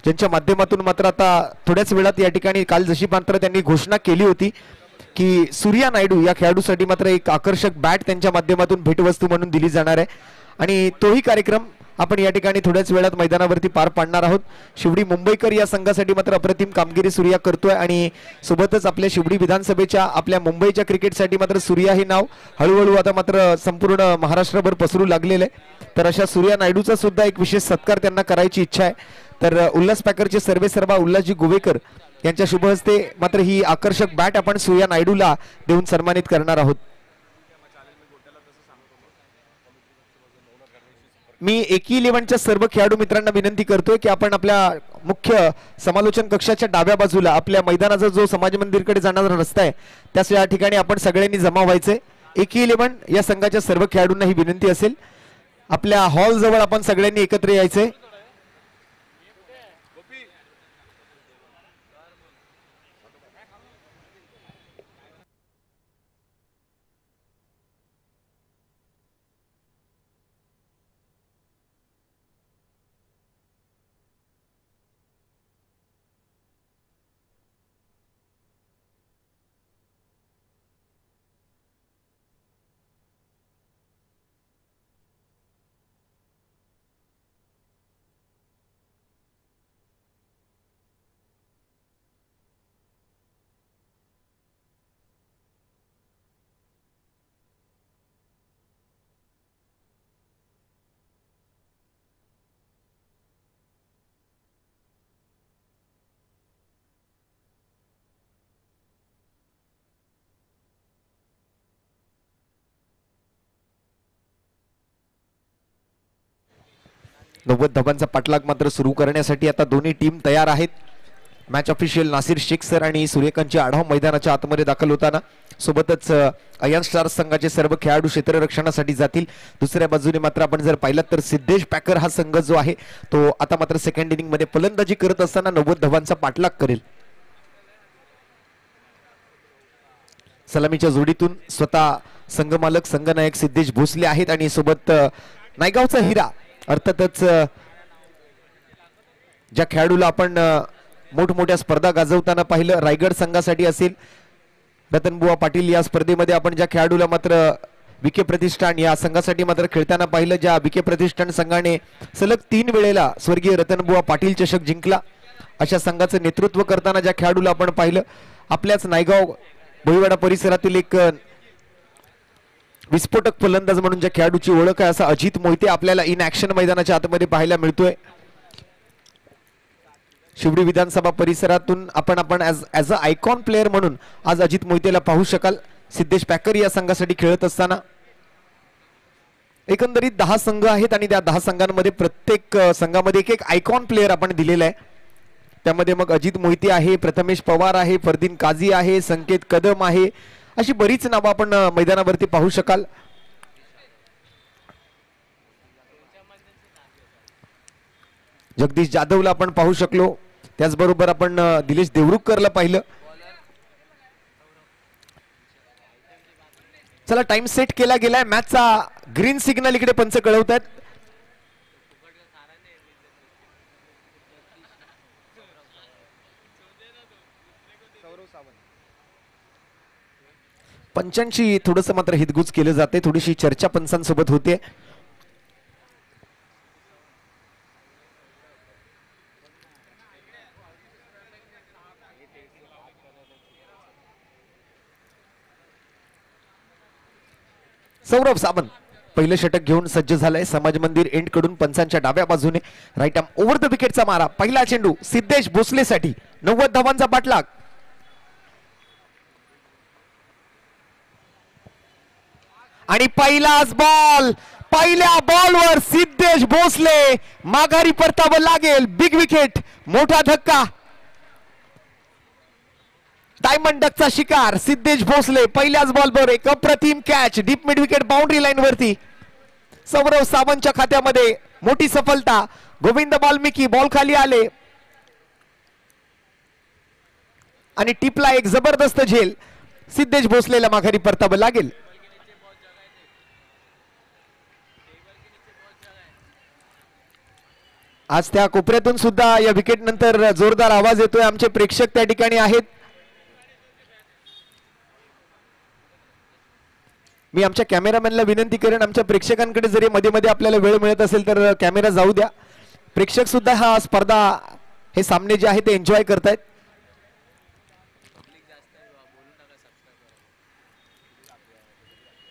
[SPEAKER 4] ज्यांच्या माध्यमातून मात्र आता थोड्याच वेळात या ठिकाणी काल जशी मात्र त्यांनी घोषणा केली होती की सूर्या नायडू या खेळाडूसाठी मात्र एक आकर्षक बॅट त्यांच्या माध्यमातून भेटवस्तू म्हणून दिली जाणार आहे आणि तोही कार्यक्रम आपण या ठिकाणी थोड्याच वेळात मैदानावरती पार पाडणार आहोत. शिवडी मुंबईकर या संघासाठी मात्र अप्रतिम कामगिरी सूर्या करतोय आणि सोबतच आपल्या शिवडी विधानसभेच्या आपल्या मुंबईच्या क्रिकेटसाठी मात्र सूर्या हे नाव हळूहळू आता मात्र संपूर्ण महाराष्ट्रभर पसरू लागलेलं आहे. तर अशा सूर्या नायडूचा सुद्धा एक विशेष सत्कार त्यांना करायची इच्छा आहे. तर उल्हास पॅकरचे सर्वेसर्वा उल्हासजी गोवेकर यांच्या शुभ हस्ते मात्र ही आकर्षक बॅट आपण सूर्या नायडूला देऊन सन्मानित करणार आहोत. मी एकी 11च्या सर्व खेळाडू मित्रांना विनंती करतोय की आपण आपल्या मुख्य समालोचन कक्षाच्या डाव्या बाजूला आपल्या मैदानाचा जो समाज मंदिरकडे जाणारा रस्ता आहे त्याच या ठिकाणी आपण सगळ्यांनी जमा व्हायचंय. एकी 11 या संघाच्या सर्व खेळाडूंना ही विनंती असेल, आपल्या हॉल जवळ आपण सगळ्यांनी एकत्र यायचंय. 90 धावांचा पाठलाग मात्र सुरू करण्यासाठी आता दोन्ही टीम तयार आहेत. Match official Nasir Shaikh sir आणि सूर्यकांतची आढाव मैदानाच्या आतमध्ये दाखल होताना. सोबतच अयन स्टार्स संघाचे सर्व खेळाडू क्षेत्ररक्षणासाठी जातील. दुसऱ्या बाजूने मात्र आपण जर पाहिलात तर सिद्धेश पॅकर हा संघ जो आहे तो आता मात्र सेकंड इनिंग मध्ये फलंदाजी करत असताना 90 धावांचा पाठलाग करेल. सलामीच्या जोडीतून स्वतः संघमालक संघनायक सिद्धेश भोसले आहेत आणि सोबत नायगावचा हिरा अर्थातच ज्या खेळाडूला आपण मोठमोठ्या स्पर्धा गाजवताना पाहिलं रायगड संघासाठी असेल रतनबुवा पाटील या स्पर्धेमध्ये आपण ज्या खेळाडूला मात्र विखे प्रतिष्ठान या संघासाठी मात्र खेळताना पाहिलं ज्या विखे प्रतिष्ठान संघाने सलग 3 वेळेला स्वर्गीय रतनबुवा पाटील चषक जिंकला अशा संघाचं नेतृत्व करताना ज्या खेळाडूला आपण पाहिलं आपल्याच नायगाव भोईवाडा परिसरातील एक विस्फोटक फलंदाज म्हणून ज्या खेळाडूची ओळख आहे असा अजित मोहिते आपल्याला इन ऍक्शन मैदानाच्या आतमध्ये पाहायला मिळतोय. शिवडी विधानसभा परिसरातून आपण ऍज अ आयकॉन प्लेअर म्हणून आज अजित मोहितेला पाहू शकाल. सिद्धेश पॅकर या संघासाठी खेळत असताना एकंदरीत 10 संघ आहेत आणि त्या 10 संघांमध्ये प्रत्येक संघामध्ये एक आयकॉन प्लेअर आपण दिलेला आहे. त्यामध्ये मग अजित मोहिते आहे, प्रथमेश पवार आहे, फरदीन काझी आहे, संकेत कदम आहे, अशी बरीच नावं आपण मैदानावरती पाहू शकाल. जगदीश जाधवला आपण पाहू शकलो. त्याचबरोबर आपण दिलेश देवरुखकरला पाहिलं. चला टाइम सेट केला गेलाय. मॅचचा ग्रीन सिग्नल इकडे पंच कळवत आहेत. पंचांची थोडंसं मात्र हितगुज केलं जाते. थोडीशी चर्चा पंचांसोबत होते. सौरभ सावंत पहिलं षटक घेऊन सज्ज झालंय. समाज मंदिर एंड कडून पंचांच्या डाव्या बाजूने राईट आर्म ओव्हर द विकेटचा मारा. पहिला चेंडू सिद्धेश भोसलेसाठी 90 धावांचा पाठलाग. आणि पहिलाच बॉल पहिल्या बॉलवर सिद्धेश भोसले माघारी परतावं लागेल. बिग विकेट मोठा धक्का. डायमंड डकचा शिकार सिद्धेश भोसले पहिल्याच बॉलवर एक अप्रतिम catch deep mid wicket boundary line वरती. सौरव सावंतच्या खात्यामध्ये मोठी सफलता. गोविंद वाल्मिकी बॉल खाली आले आणि टिपला एक जबरदस्त झेल. सिद्धेश भोसलेला माघारी परतावं लागेल. आज त्या कोपऱ्यातून सुद्धा या विकेट नंतर जोरदार आवाज येतोय. आमचे प्रेक्षक त्या ठिकाणी आहेत. मी आमच्या कॅमेरामॅनला विनंती करेन आमच्या प्रेक्षकांकडे जरी मध्ये मध्ये आपल्याला वेळ मिळत असेल तर कॅमेरा जाऊ द्या. प्रेक्षक सुद्धा हा स्पर्धा हे सामने जे आहे ते एन्जॉय करतायत.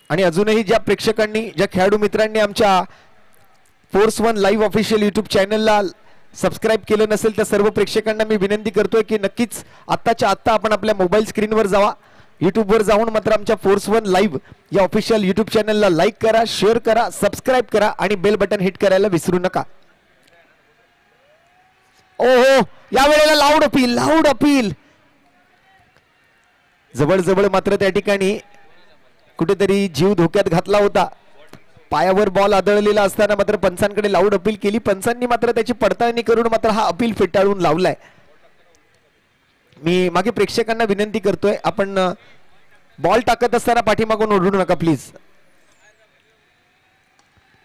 [SPEAKER 4] आणि अजूनही ज्या प्रेक्षकांनी ज्या खेळाडू मित्रांनी आमच्या force one live official YouTube चॅनलला सबस्क्राईब केलं नसेल त्या सर्व प्रेक्षकांना मी विनंती करतोय की नक्कीच आत्ताच्या आत्ता आपण आपल्या मोबाईल स्क्रीनवर जावा. युट्यूबवर जाऊन मात्र आमच्या फोर्स वन लाईव्ह या ऑफिशियल युट्यूब चॅनलला लाईक करा, शेअर करा, सबस्क्राईब करा आणि बेल बटन हिट करायला विसरू नका. ओहो या वेळेला लाऊड अपील जवळ मात्र त्या ठिकाणी कुठेतरी जीव धोक्यात घातला होता. पायावर बॉल आदळलेला असताना मात्र पंचांकडे लाऊड अपील केली. पंचांनी मात्र त्याची पडताळणी करून मात्र हा अपील फेटाळून लावलाय. मी मागे प्रेक्षकांना विनंती करतोय आपण बॉल टाकत असताना पाठीमागून ओढू नका प्लीज.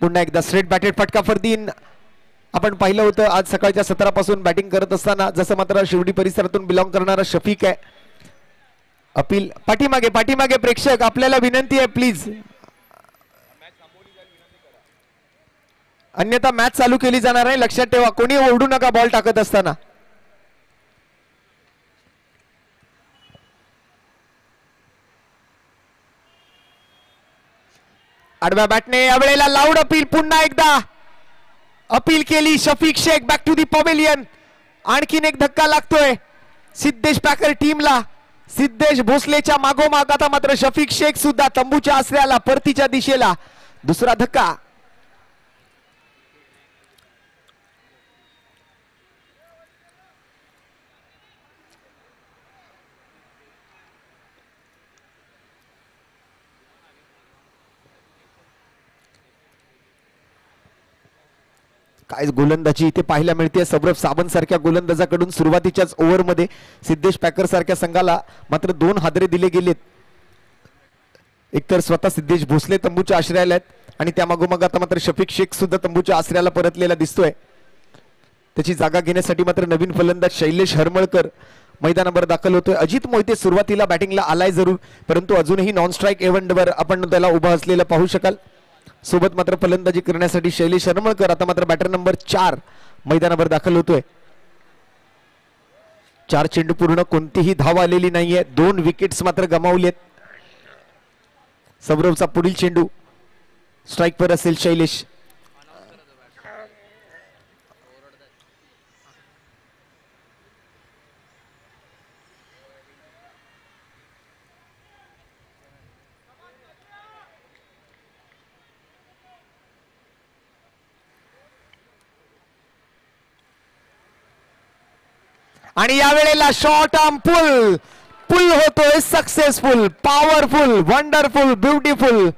[SPEAKER 4] पुन्हा एकदा स्ट्रेट बॅटेड फटका फरदीन आपण पाहिलं होतं आज सकाळच्या 17 पासून बॅटिंग करत असताना. जसं मात्र शिवडी परिसरातून बिलॉंग करणारा शफीक आहे. अपील पाठीमागे प्रेक्षक आपल्याला विनंती आहे प्लीज. अन्यथा मॅच चालू केली जाणार आहे. लक्षात ठेवा कोणी ओरडू नका बॉल टाकत असताना. आडव्या बॅटने यावेळेला लाऊड अपील. पुन्हा एकदा अपील केली Shafiq Shaikh. Back to the pavilion. आणखीन एक धक्का लागतोय सिद्धेश पॅकर टीमला. सिद्धेश भोसलेच्या मागोमाग आता मात्र शफीक शेख सुद्धा तंबूच्या आसऱ्याला परतीच्या दिशेला. दुसरा धक्का. काय गोलंदाजी इथे पाहायला मिळते सौरभ सावंत सारख्या गोलंदाजाकडून सुरुवातीच्याच ओव्हरमध्ये सिद्धेश पॅकर सारख्या संघाला मात्र 2 हादरे दिले गेलेत. एकतर स्वतः सिद्धेश भोसले तंबूच्या आश्रयाला आहेत आणि त्या मागोमाग आता मात्र शफिक शेख सुद्धा तंबूच्या आश्रयाला परतलेला दिसतोय. त्याची जागा घेण्यासाठी मात्र नवीन फलंदाज शैलेश हरमळकर मैदानावर दाखल होतोय. अजित मोहिते सुरुवातीला बॅटिंगला आलाय जरूर, परंतु अजूनही नॉन स्ट्राईक एव्हंटवर आपण त्याला उभा असलेलं पाहू शकाल. सोबत मात्र फलंदाजी करण्यासाठी शैलेश हरमळकर आता मात्र बॅटर नंबर 4 मैदानावर दाखल होतोय. 4 चेंडू पूर्ण, कोणतीही धाव आलेली नाहीये, 2 विकेट्स मात्र गमावलेत. सौरभचा पुढील चेंडू स्ट्राईकवर असेल शैलेश. आणि यावेळेला शॉर्ट आर्म पुल होतोय सक्सेसफुल, पॉवरफुल, वंडरफुल, ब्युटिफुल.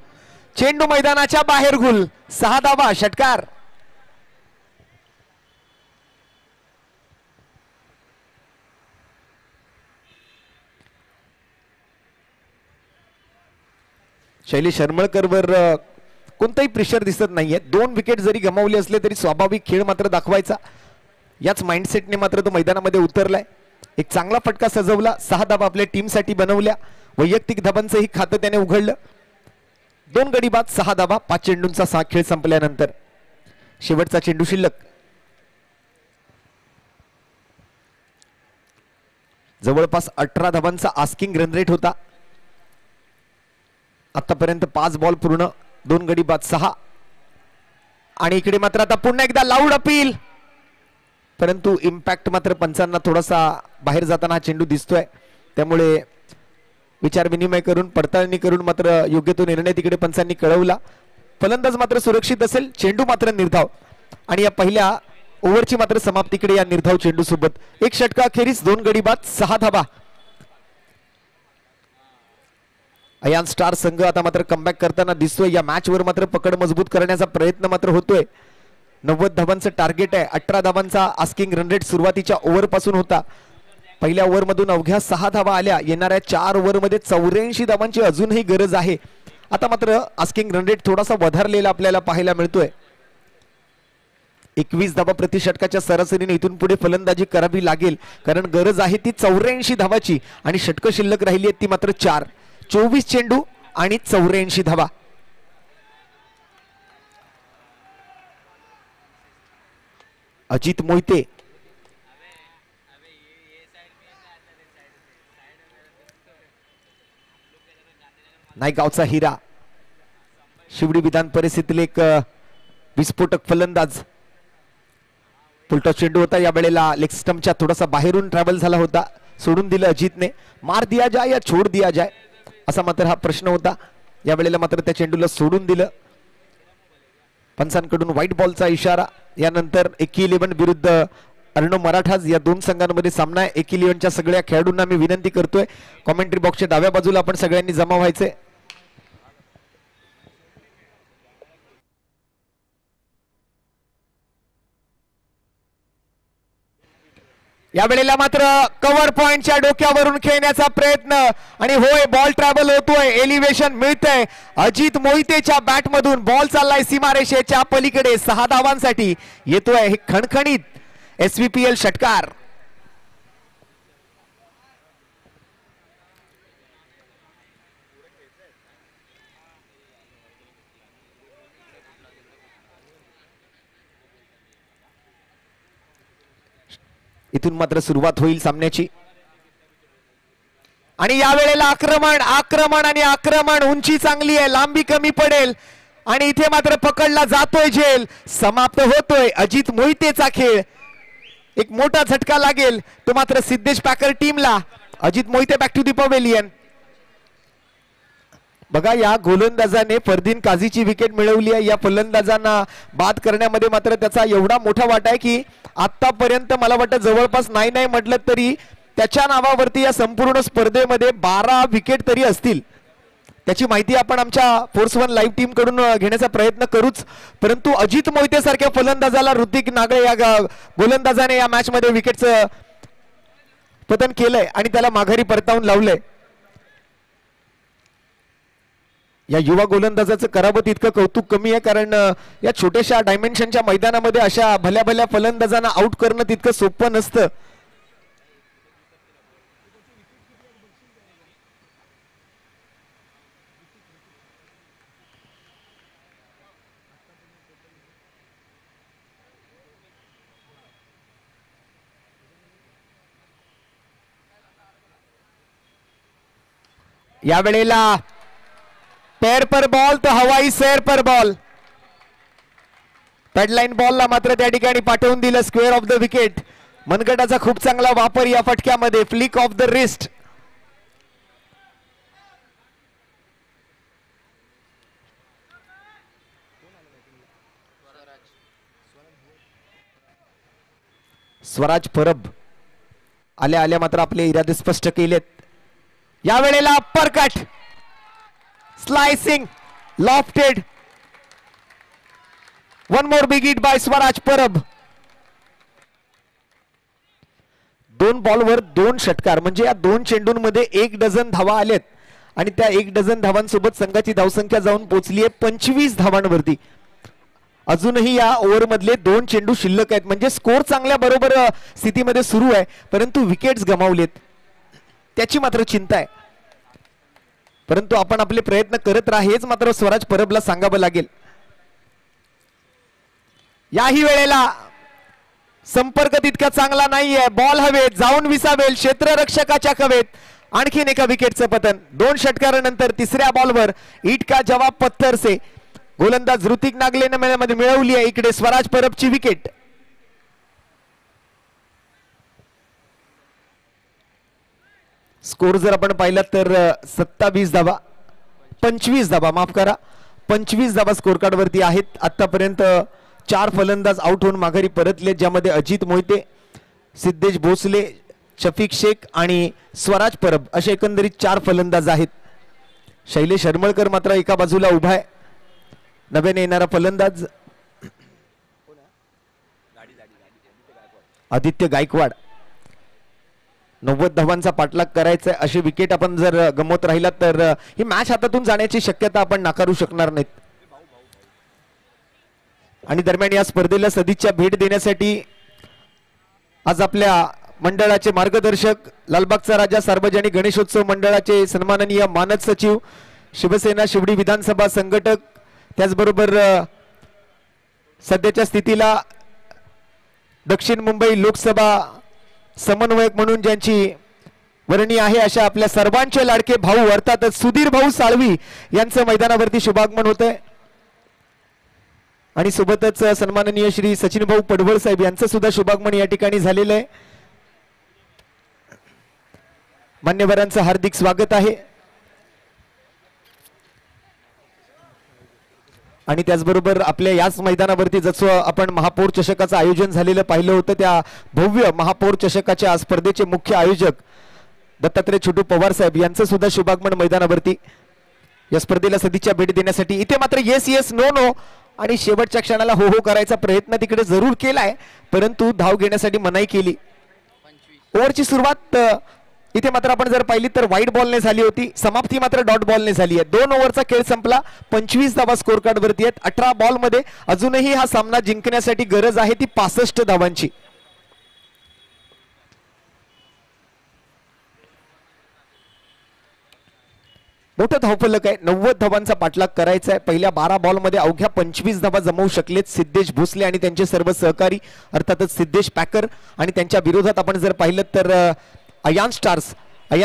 [SPEAKER 4] चेंडू मैदानाच्या बाहेर गुल. 6 धावा, षटकार. शैलेश हरमळकरवर कोणताही प्रेशर दिसत नाहीये. 2 विकेट जरी गमावले असले तरी स्वाभाविक खेळ मात्र दाखवायचा, याच माइंडसेटने मात्र तो मैदानामध्ये उतरलाय. एक चांगला फटका सजवला, 6 धावा आपल्या टीमसाठी बनवल्या. वैयक्तिक धाबांचंही खातं त्याने उघडलं. 2 गडी बाद, 6 धावा, 5 चेंडूंचा खेळ संपल्यानंतर शेवटचा चेंडू शिल्लक. जवळपास 18 धावांचा आस्किंग रन रेट होता. आतापर्यंत 5 बॉल पूर्ण, 2 गडी बाद, 6. आणि इकडे मात्र आता पुन्हा एकदा लाऊड अपील, परंतु इम्पॅक्ट मात्र पंचांना थोडासा बाहेर जाताना हा चेंडू दिसतोय. त्यामुळे विचार विनिमय करून पडताळणी करून मात्र योग्य तो निर्णय तिकडे पंचांनी कळवला. फलंदाज मात्र सुरक्षित असेल, चेंडू मात्र निर्धाव. आणि या पहिल्या ओव्हरची मात्र समाप्तीकडे या निर्धाव चेंडू सोबत. 1 षटका अखेरीस, 2 गडी बाद, 6 धावा. अयान स्टार संघ आता मात्र कमबॅक करताना दिसतोय. या मॅच वर मात्र पकड मजबूत करण्याचा प्रयत्न मात्र होतोय. 90 धावांचं टार्गेट आहे. 18 धावांचा आस्किंग रन रेट सुरुवातीच्या ओव्हर पासून होता. पहिल्या ओव्हर मधून अवघ्या 6 धावा आल्या. येणाऱ्या 4 ओव्हर मध्ये 84 धावांची अजूनही गरज आहे. आता मात्र आस्किंग रन रेट थोडासा वधारलेला आपल्याला पाहायला मिळतोय. 21 धावा प्रति षटकाच्या सरासरीने इथून पुढे फलंदाजी करावी लागेल, कारण गरज आहे ती 84 धावाची आणि षटकं शिल्लक राहिली आहेत ती मात्र 4. 24 चेंडू आणि 84 धावा. अजित मोहिते नायगावचा हिरा, शिवडी विधान परिषदेतील एक विस्फोटक फलंदाज. पुलटा चेंडू होता, या वेळेला लेग स्टंपच्या थोडासा बाहेरून ट्रॅव्हल झाला होता, सोडून दिलं अजितने. मार दिया जाए या छोड दिया जाए असा मात्र हा प्रश्न होता. या वेळेला मात्र त्या चेंडूला सोडून दिलं. पंचांकडून व्हाईट बॉलचा इशारा. यानंतर एकी11 विरुद्ध अर्णव मराठाज या 2 संघांमध्ये सामना आहे. एकी11च्या सगळ्या खेळाडूंना मी विनंती करतोय, कॉमेंट्री बॉक्सच्या डाव्या बाजूला आपण सगळ्यांनी जमा व्हायचे. या वेळेला मात्र कव्हर पॉइंटच्या डोक्यावरून खेळण्याचा प्रयत्न आणि होय, बॉल ट्रॅव्हल होतोय, एलिव्हेशन मिळतंय. अजित मोहितेच्या बॅट मधून बॉल चाललाय सीमारेषेच्या पलीकडे. 6 धावांसाठी येतोय हे खणखणीत SVPL षटकार. इथून मात्र सुरुवात होईल सामन्याची. आणि या वेळेला आक्रमण आक्रमण आणि आक्रमण. उंची चांगली आहे, लांबी कमी पडेल आणि इथे मात्र पकडला जातोय झेल. समाप्त होतोय अजित मोहितेचा खेळ. एक मोठा झटका लागेल तो मात्र सिद्धेश पॅकर टीमला. Ajit Mohite back to the pavilion. बघा, या गोलंदाजाने फरदीन काझीची विकेट मिळवली आहे. या फलंदाजांना बाद करण्यामध्ये मात्र त्याचा एवढा मोठा वाटा आहे की आतापर्यंत मला वाटतं जवळपास नाही म्हटलं तरी त्याच्या नावावरती या संपूर्ण स्पर्धेमध्ये 12 विकेट तरी असतील. त्याची माहिती आपण आमच्या फोर्स वन लाईव्ह टीम कडून घेण्याचा प्रयत्न करूच, परंतु अजित मोहिते सारख्या फलंदाजाला ऋतिक नागळे या गोलंदाजाने या मॅच मध्ये विकेटचं पतन केलंय आणि त्याला माघारी परतावून लावलंय. या युवा गोलंदाजाचं करावं तितकं कौतुक कमी आहे, कारण या छोट्याशा डायमेन्शनच्या मैदानामध्ये अशा भल्या भल्या फलंदाजांना आउट करणं तितकं सोपं नसतं. या वेळेला पेर पर बॉल तो हवाई सैर पर बॉल, पेडलाईन बॉलला मात्र त्या ठिकाणी पाठवून दिलं स्क्वेअर ऑफ द विकेट. मनगटाचा खूप चांगला वापर या फटक्यामध्ये, flick off the wrist. Swaraj Parab आल्या आल्या मात्र आपले इरादे स्पष्ट केलेत. या वेळेला upper cut, slicing, lofted. One more big hit by Swaraj Parab. 2 बॉलवर 2 षटकार, म्हणजे या 2 चेंडूंमध्ये 1 डझन धावा आलेत आणि त्या 1 डझन धावांसोबत संघाची धावसंख्या जाऊन पोहोचली आहे 25 धावांवरती. अजूनही या ओव्हर मधले 2 चेंडू शिल्लक आहेत, म्हणजे स्कोर चांगल्या बरोबर स्थितीमध्ये सुरू आहे, परंतु विकेट्स गमावलेत त्याची मात्र चिंता आहे. परंतु आपण आपले प्रयत्न करत राहा हेच मात्र स्वराज परबला सांगावं लागेल. याही वेळेला संपर्क तितका चांगला नाहीये, बॉल हवेत जाऊन विसावेल क्षेत्ररक्षकाच्या कवेत. आणखीन एका विकेटचं पतन. 2 षटकारानंतर तिसऱ्या बॉलवर ईट का जवाब पत्थर से गोलंदाज ऋतिक नागलेने मिळवली आहे इकडे स्वराज परबची विकेट. स्कोर जर आपण पाहिला तर 27 धावा, 25 धावा, माफ करा, 25 धावा स्कोर कार्ड वरती आहेत. आतापर्यंत 4 फलंदाज आउट होऊन माघारी परतले, ज्यामध्ये अजित मोहिते, सिद्धेश भोसले, शफिक शेख आणि स्वराज परब असे एकंदरीत 4 फलंदाज आहेत. शैलेश हरमळकर मात्र एका बाजूला उभा आहे. नव्याने येणारा फलंदाज आदित्य गायकवाड. 90 धावांचा पाठलाग करायचा आहे. अशी विकेट आपण जर गमवत राहिला तर ही मॅच हातातून जाण्याची शक्यता आपण नाकारू शकणार नाहीत. आणि दरम्यान या स्पर्धेला सदिच्छा भेट देण्यासाठी आज आपल्या मंडळाचे मार्गदर्शक, लालबागचा राजा सार्वजनिक गणेशोत्सव मंडळाचे सन्माननीय मानद सचिव, शिवसेना शिवडी विधानसभा संघटक, त्याचबरोबर सध्याच्या स्थितीला दक्षिण मुंबई लोकसभा समन्वयक म्हणून ज्यांची वर्णी आहे अशा आपल्या सर्वांचे लाडके भाऊ अर्थातच सुधीर भाऊ साळवी यांचं मैदानावरती शुभागमन होत आहे. आणि सोबतच सन्माननीय श्री सचिन भाऊ पडवळ साहेब यांचं सुद्धा शुभागमन या ठिकाणी झालेलं आहे. मान्यवरांचं हार्दिक स्वागत आहे. आणि त्याचबरोबर आपल्या याच मैदानावरती जसं आपण महापौर चषकाचं आयोजन झालेलं पाहिलं होतं, त्या भव्य महापौर चषकाच्या स्पर्धेचे मुख्य आयोजक दत्तात्रय छोटू पवार साहेब यांचं सुद्धा शुभागमन मैदानावरती या स्पर्धेला सदिच्छा भेट देण्यासाठी. इथे मात्र येस येस नो नो आणि शेवटच्या क्षणाला हो हो करायचा प्रयत्न तिकडे जरूर केलाय, परंतु धाव घेण्यासाठी मनाई केली. ओव्हरची सुरुवात इथे मात्र आपण जर पाहिली तर वाईट बॉलने झाली होती, समाप्ती मात्र डॉट बॉलने झाली आहे. 2 ओव्हरचा खेळ संपला, 25 धावा स्कोर कार्ड वरती आहेत. 18 बॉल मध्ये अजूनही हा सामना जिंकण्यासाठी गरज आहे ती 65 धावांची. मोठं धावफलक आहे, 90 धावांचा पाठलाग करायचा आहे. पहिल्या 12 बॉल मध्ये अवघ्या 25 धावा जमवू शकलेत सिद्धेश भोसले आणि त्यांचे सर्व सहकारी, अर्थातच सिद्धेश पॅकर. आणि त्यांच्या विरोधात आपण जर पाहिलं तर अयान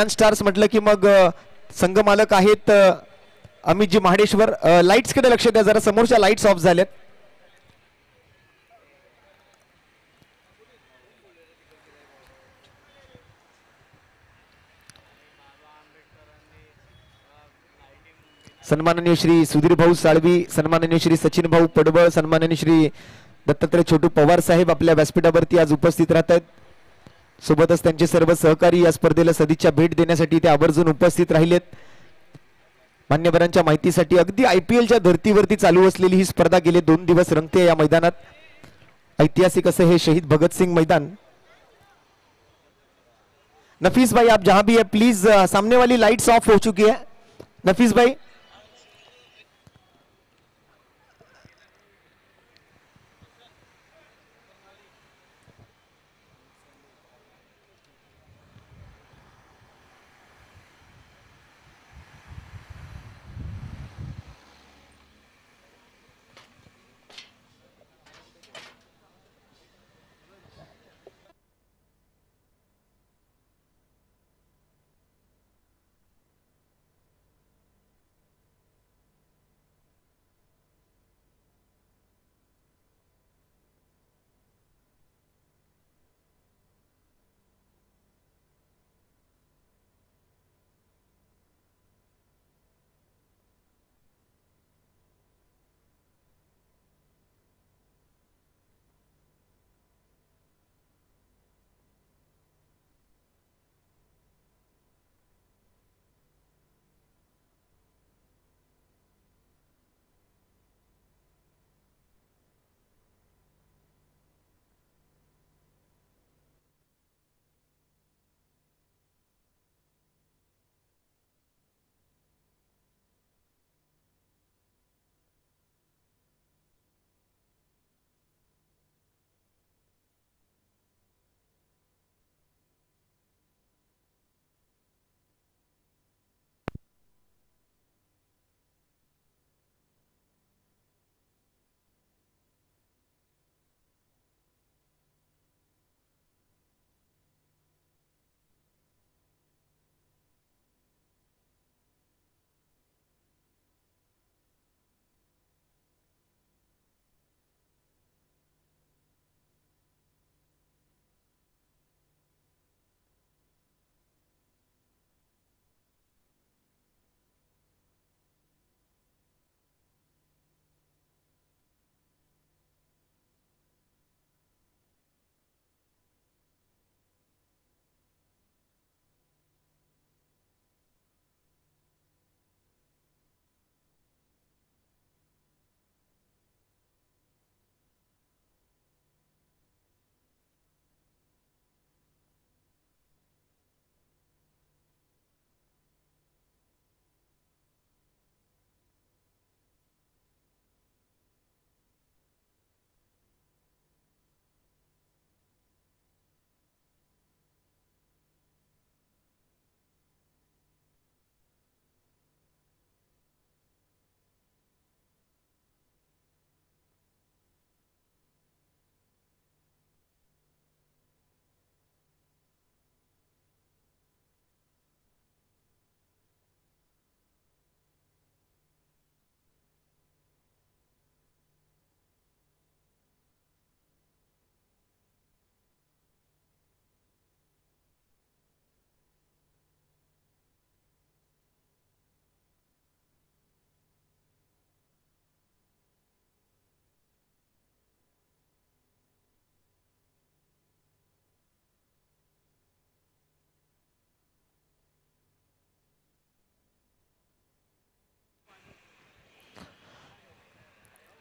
[SPEAKER 4] स्टार्स म्हटलं की मग संघ मालक आहेत अमितजी महाडेश्वर. लाईट्स कडे लक्ष द्या जरा, समोरच्या लाईट्स ऑफ झाल्यात. सन्माननीय श्री सुधीर भाऊ साळवी, सन्माननीय श्री सचिन भाऊ पडवळ, सन्माननीय श्री दत्तात्रय छोटू पवार साहेब आपल्या व्यासपीठावरती आज उपस्थित राहत आहेत. सोबतच त्यांचे सर्व सहकारी या स्पर्धेला सदिच्छा भेट देण्यासाठी ते आवर्जून उपस्थित राहिलेत. मान्यवरांच्या माहितीसाठी अगदी IPLच्या धर्तीवरती चालू असलेली ही स्पर्धा गेले 2 दिवस रंगते या मैदानात. ऐतिहासिक असं हे शहीद भगतसिंग मैदान. नफीस भाई आप जहां भी है प्लीज, सामने वाली लाइट्स ऑफ हो चुकी है. नफीस भाई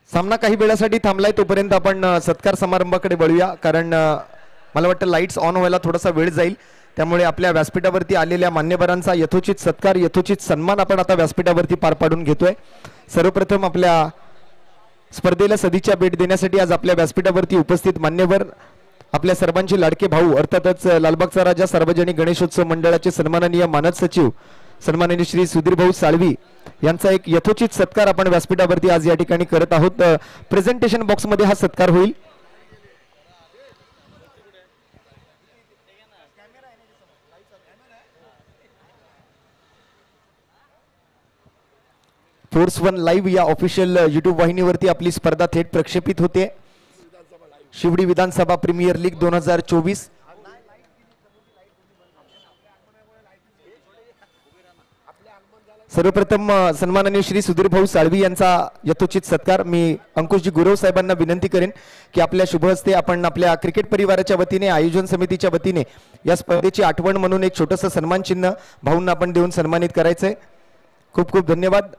[SPEAKER 4] सामना काही वेळासाठी थांबलाय, तोपर्यंत आपण सत्कार समारंभाकडे वळूया. कारण मला वाटतं लाईट्स ऑन व्हायला थोडासा वेळ जाईल. त्यामुळे आपल्या व्यासपीठावरती आलेल्या मान्यवरांचा यथोचित सत्कार, यथोचित सन्मान आपण आता व्यासपीठावरती पार पाडून घेतोय. सर्वप्रथम आपल्या स्पर्धेला सदिच्छा भेट देण्यासाठी आज आपल्या व्यासपीठावरती उपस्थित मान्यवर, आपल्या सर्वांचे लाडके भाऊ, अर्थातच लालबागचा राजा सार्वजनिक गणेशोत्सव मंडळाचे सन्माननीय मानद सचिव सन्माननीय श्री सुधीर भाऊ साळवी यांचा एक यथोचित सत्कार आपण व्यासपीठावरती आज या ठिकाणी करत आहोत. प्रेझेंटेशन बॉक्स मध्ये हा सत्कार होईल. फोर्स वन लाईव्ह या ऑफिशियल युट्यूब वाहिनीवरती आपली स्पर्धा थेट प्रक्षेपित होते. शिवडी विधानसभा प्रीमियर लीग 2024. सर्वप्रथम सन्माननीय श्री सुधीर भाऊ साळवी यांचा यथोचित सत्कार मी अंकुशजी गुरव साहेबांना विनंती करेन की आपल्या शुभ हस्ते आपण आपल्या क्रिकेट परिवाराच्या वतीने, आयोजन समितीच्या वतीने या स्पर्धेची आठवण म्हणून एक छोटंसं सन्मान चिन्ह भाऊंना आपण देऊन सन्मानित करायचंय. खूप खूप धन्यवाद.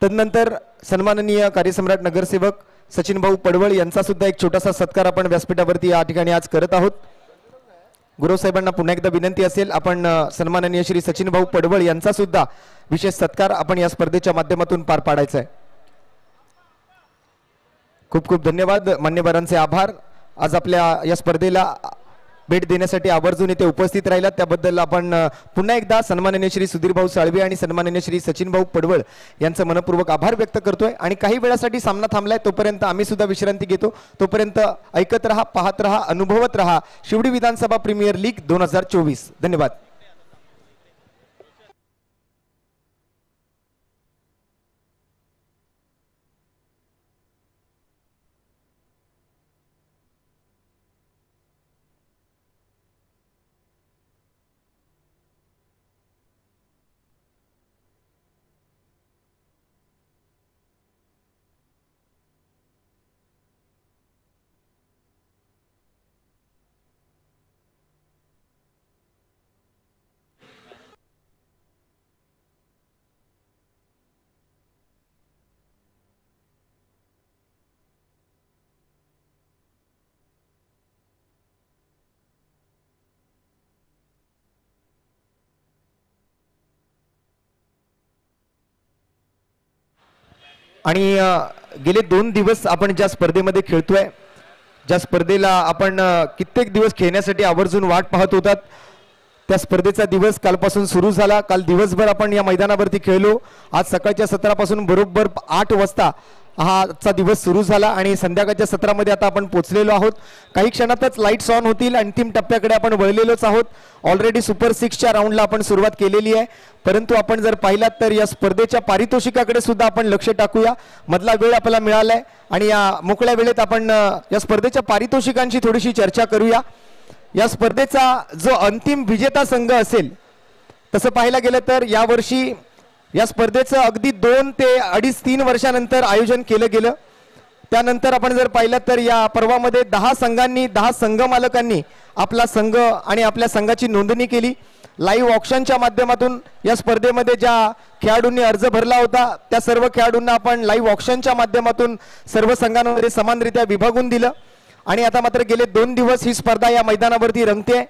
[SPEAKER 4] तदनंतर सन्माननीय कार्यसम्राट नगरसेवक सचिन भाऊ पडवळ यांचा सुद्धा एक छोटासा सत्कार आपण व्यासपीठावरती या ठिकाणी आज करत आहोत. गुरु साहेबांना पुन्हा एकदा विनंती असेल, आपण सन्माननीय श्री सचिन भाऊ पडवळ यांचा सुद्धा विशेष सत्कार आपण या स्पर्धेच्या माध्यमातून पार पाडायचा आहे. खूप खूप धन्यवाद, मान्यवरांचे आभार. आज आपल्या या स्पर्धेला भेट देण्यासाठी आवर्जून इथे उपस्थित राहिलात त्याबद्दल आपण पुन्हा एकदा सन्माननीय श्री सुधीर भाऊ साळवे आणि सन्माननीय श्री सचिन भाऊ पडवळ यांचं मनपूर्वक आभार व्यक्त करतोय. आणि काही वेळासाठी सामना थांबलाय, तोपर्यंत आम्ही सुद्धा विश्रांती घेतो. तोपर्यंत ऐकत रहा, पाहत रहा, अनुभवत रहा शिवडी विधानसभा प्रीमियर लीग 2024. धन्यवाद. आणि गेले 2 दिवस आपण ज्या स्पर्धेमध्ये खेळतोय, ज्या स्पर्धेला आपण कित्येक दिवस खेळण्यासाठी आवर्जून वाट पाहत होतात, त्या स्पर्धेचा दिवस कालपासून सुरू झाला. काल दिवसभर आपण या मैदानावरती खेळलो. आज सकाळच्या सत्रापासून बरोबर 8 वाजता हा आजचा दिवस सुरू झाला आणि संध्याकाळच्या सत्रामध्ये आता आपण पोहोचलेलो आहोत. काही क्षणातच लाईट्स ऑन होतील. अंतिम टप्प्याकडे आपण वळलेलोच आहोत. ऑलरेडी सुपर 6च्या राऊंडला आपण सुरुवात केलेली आहे. परंतु आपण जर पाहिलात तर या स्पर्धेच्या पारितोषिकाकडे सुद्धा आपण लक्ष टाकूया. मधला वेळ आपल्याला मिळालाय आणि या मोकळ्या वेळेत आपण या स्पर्धेच्या पारितोषिकांची थोडीशी चर्चा करूया. या स्पर्धेचा जो अंतिम विजेता संघ असेल, तसं पाहायला गेलं तर यावर्षी या स्पर्धेचं अगदी 2 ते 2.5-3 वर्षानंतर आयोजन केलं गेलं. त्यानंतर आपण जर पाहिलं तर या पर्वामध्ये 10 संघांनी 10 संघ मालकांनी आपला संघ आणि आपल्या संघाची नोंदणी केली. लाईव्ह ऑप्शनच्या माध्यमातून या स्पर्धेमध्ये ज्या खेळाडूंनी अर्ज भरला होता त्या सर्व खेळाडूंना आपण लाईव्ह ऑप्शनच्या माध्यमातून सर्व संघांमध्ये समानरित्या विभागून दिलं. आणि आता मात्र गेले 2 दिवस ही स्पर्धा या मैदानावरती रंगते.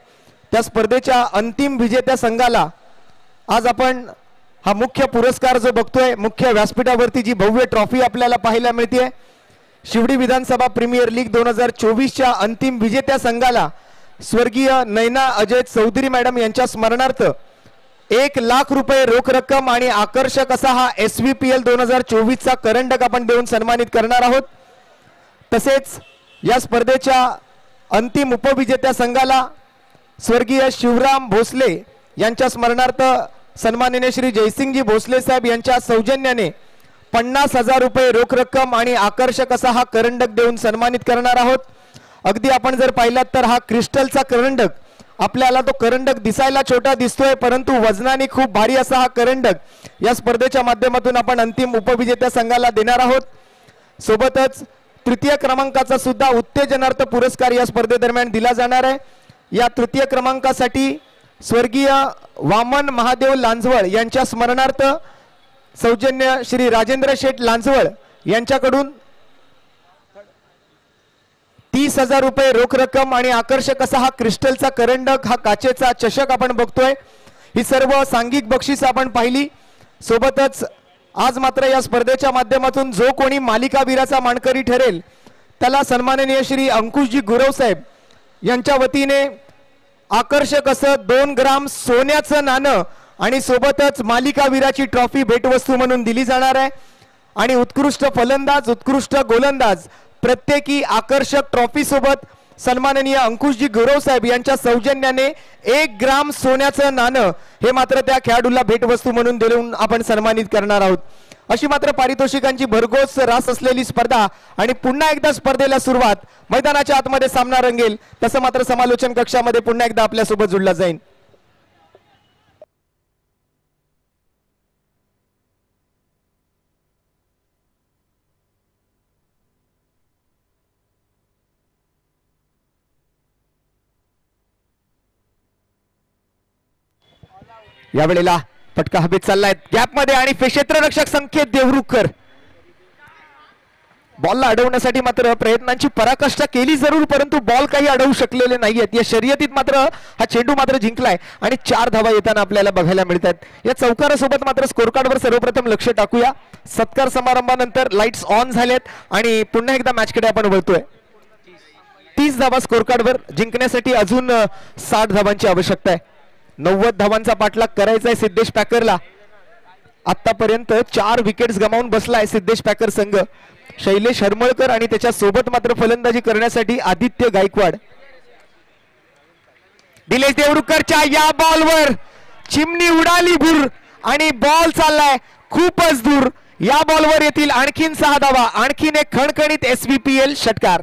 [SPEAKER 4] त्या स्पर्धेच्या अंतिम विजेत्या संघाला आज आपण हा मुख्य पुरस्कार जो बघतोय, मुख्य व्यासपीठावरती जी भव्य ट्रॉफी आपल्याला पाहायला मिळते, शिवडी विधानसभा प्रीमियर लीग 2024च्या अंतिम विजेत्या संघाला स्वर्गीय नैना अजय चौधरी मॅडम यांच्या स्मरणार्थ 1 लाख रुपये रोख रक्कम आणि आकर्षक असा हा SVPL 2024चा करंडक आपण देऊन सन्मानित करणार आहोत. तसेच या स्पर्धेच्या अंतिम उपविजेत्या संघाला स्वर्गीय शिवराम भोसले यांच्या स्मरणार्थ सन्माननीय श्री जयसिंगजी भोसले साहेब यांच्या सौजन्याने 50,000 रुपये रोख रक्कम आणि आकर्षक असा हा करंडक देऊन सन्मानित करणार आहोत. अगदी आपण जर पाहिलात तर हा क्रिस्टलचा करंडक, आपल्याला तो करंडक दिसायला छोटा दिसतोय परंतु वजनाने खूप भारी असा हा करंडक या स्पर्धेच्या माध्यमातून आपण अंतिम उपविजेत्या संघाला देणार आहोत. सोबतच 3य क्रमांकाचा सुद्धा उत्तेजनार्थ पुरस्कार या स्पर्धेदरम्यान दिला जाणार आहे. या 3य क्रमांकासाठी स्वर्गीय वामन महादेव लांजवळ यांच्या स्मरणार्थ सौजन्य श्री राजेंद्र शेठ लांजवळ यांच्याकडून 30,000 रुपये रोख रक्कम आणि आकर्षक असा हा क्रिस्टलचा करंडक, हा काचेचा चषक आपण बघतोय. ही सर्व सांघिक बक्षीस आपण पाहिली. सोबतच आज मात्र या स्पर्धेच्या माध्यमातून जो कोणी मालिकावीराचा मानकरी ठरेल त्याला सन्माननीय श्री अंकुशजी गुरव साहेब यांच्या वतीने आकर्षक असं 2 ग्राम सोन्याचं नाणं आणि सोबतच मालिकावीराची ट्रॉफी भेटवस्तू म्हणून दिली जाणार आहे. आणि उत्कृष्ट फलंदाज, उत्कृष्ट गोलंदाज प्रत्येकी आकर्षक ट्रॉफी सोबत सन्माननीय अंकुशजी गुरव साहेब यांच्या सौजन्याने 1 ग्राम सोन्याचं नाणं हे मात्र त्या खेळाडूला भेटवस्तू म्हणून देऊन आपण सन्मानित करणार आहोत. अशी मात्र पारितोषिकांची भरघोस रास असलेली स्पर्धा आणि पुन्हा एकदा स्पर्धेला सुरुवात. मैदानाच्या आतमध्ये सामना रंगेल तसं मात्र समालोचन कक्षामध्ये पुन्हा एकदा आपल्यासोबत जुळला जाईल. यावेळेला फटका हवेत चाललाय गॅप मध्ये आणि क्षेत्ररक्षक संकेत देवरुखकर बॉलला अडवण्यासाठी मात्र प्रयत्नांची पराकाष्ठा केली जरूर, परंतु बॉल काही अडवू शकलेले नाहीयेत. या शर्यतीत मात्र हा चेंडू मात्र जिंकलाय आणि 4 धावा येताना आपल्याला बघायला मिळतात. या चौकारासोबत मात्र स्कोर कार्डवर सर्वप्रथम लक्ष टाकूया. सत्कार समारंभानंतर लाईट्स ऑन झालेत आणि पुन्हा एकदा मॅचकडे आपण वळतोय. 30 धावा स्कोर कार्डवर, जिंकण्यासाठी अजून 60 धावांची आवश्यकता आहे. 90 धावांचा पाठलाग करायचा आहे सिद्धेश पॅकरला. आतापर्यंत 4 विकेट्स गमावून बसलाय सिद्धेश पॅकर संघ. शैलेश हरमळकर आणि त्याच्या सोबत मात्र फलंदाजी करण्यासाठी आदित्य गायकवाड. दिलेश देवरुखकरच्या या बॉलवर चिमणी उडाली भूर आणि बॉल चाललाय खूपच दूर. या बॉलवर येतील आणखीन 6 धावा, आणखीन एक खणखणीत SVPL षटकार.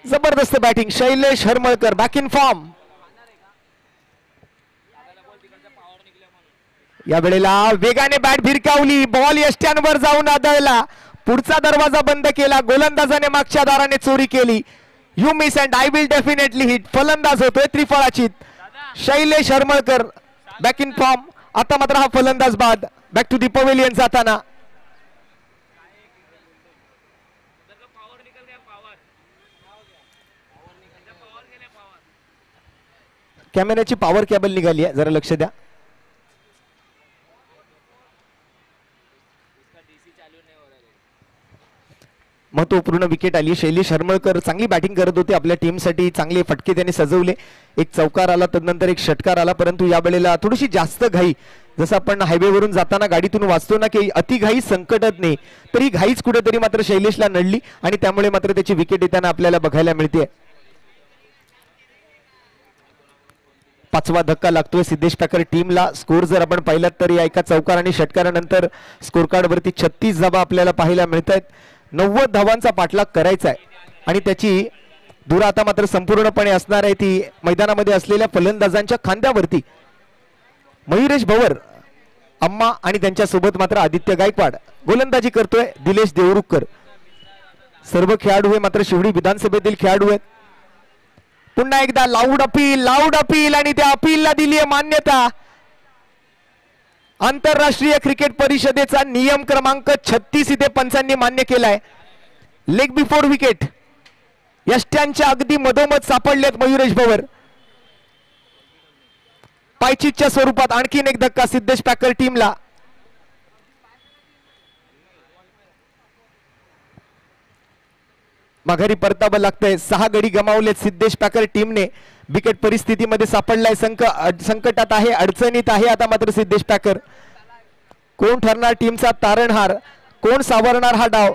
[SPEAKER 4] जबरदस्त batting Shailesh Harmalkar back in form. या वेळेला वेगाने बॅट भिरकावली, बॉल यष्ट्यांवर जाऊन आदळला, पुढचा दरवाजा बंद केला, गोलंदाजाने मागच्या दाराने चोरी केली. You miss and I will definitely hit. फलंदाज होतोय त्रिफळाचीत Shailesh Harmalkar back in form. आता मात्र हा फलंदाज बाद बॅक टू दी पवेलियन जाताना. कॅमेऱ्याची पॉवर केबल निघाली आहे, जरा लक्ष द्या. महत्वपूर्ण विकेट आली. शैलेश हरमळकर चांगली बॅटिंग करत होते, आपल्या टीमसाठी चांगले फटके त्यांनी सजवले. एक चौकार आला, तदनंतर एक षटकार आला, परंतु या वेळेला थोडीशी जास्त घाई, जसं आपण हायवेवरून जाताना गाडीतून वाचतो ना की अति घाई संकटत नाही, तरी घाईच कुठेतरी मात्र शैलेशला नडली आणि त्यामुळे मात्र त्याची विकेट येताना आपल्याला बघायला मिळते. 5वा धक्का लागतोय सिद्धेश पॅकर टीमला. स्कोर जर आपण पाहिलात तर या एका चौकार आणि षटकारानंतर स्कोर कार्ड वरती 36 धावा आपल्याला पाहायला मिळत आहेत. 90 धावांचा पाठलाग करायचा आहे आणि त्याची धूर आता मात्र संपूर्णपणे असणार आहे ती मैदानामध्ये असलेल्या फलंदाजांच्या खांद्यावरती. मयुरेश भवर, अम्मा आणि त्यांच्या सोबत मात्र आदित्य गायकवाड. गोलंदाजी करतोय दिलेश देवरुखकर. सर्व खेळाडू हे मात्र शिवडी विधानसभेतील खेळाडू आहेत. पुन्हा एकदा लाऊड अपील आणि त्या अपीलला दिली आहे मान्यता. आंतरराष्ट्रीय क्रिकेट परिषदेचा नियम क्रमांक 36 इथे पंचांनी मान्य केलाय. लेग बिफोर विकेट यष्ट्यांच्या अगदी मधोमध सापडलेत मयुरेश भवर. पायचीतच्या स्वरूपात आणखीन एक धक्का सिद्धेश पॅकर टीमला. माघारी परतावं लागतंय. 6 गडी गमावलेत सिद्धेश पॅकर टीमने. विकेट परिस्थितीमध्ये सापडलाय, संकटात आहे, अडचणीत आहे आता मात्र सिद्धेश पॅकर. कोण ठरणार टीमचा तारणहार, कोण सावरणार हा डाव?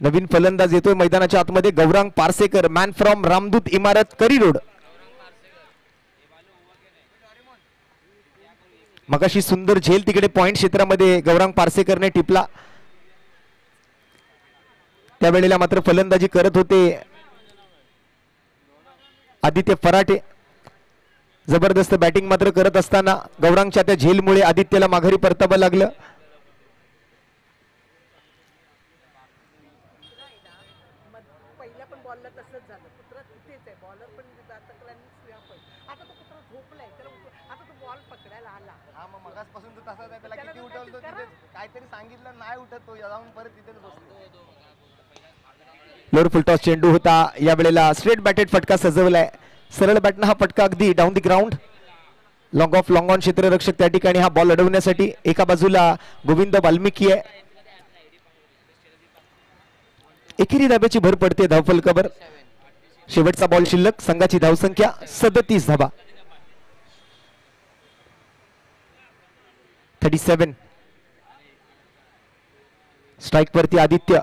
[SPEAKER 4] नवीन फलंदाज येतोय मैदानाच्या आतमध्ये, गौरांग पारसेकर, मॅन फ्रॉम रामदूत इमारत करी रोड. मगाशी सुंदर झेल तिकडे पॉइंट क्षेत्रामध्ये गौरांग पारसेकरने टिपला. त्यावेळेला मात्र फलंदाजी करत होते आदित्य फराटे. जबरदस्त बॅटिंग मात्र करत असताना गौरांगच्या त्या झेलमुळे आदित्यला माघारी परतावं लागलं. लोअर फुल टॉस चेंडू होता. या वेळेला स्ट्रेट बॅटेड फटका सजवलाय. सरळ बॅटनं हा फटका अगदी down the ground. Long off long on क्षेत्ररक्षक त्या ठिकाणी हा बॉल अडवण्यासाठी. एका बाजूला गोविंद वाल्मिकी आहे. एकेरी धाब्याची भर पडते धावफलकावर. शेवटचा बॉल शिल्लक. संघाची धावसंख्या 37 धावा. 37. स्ट्राईक वरती आदित्य.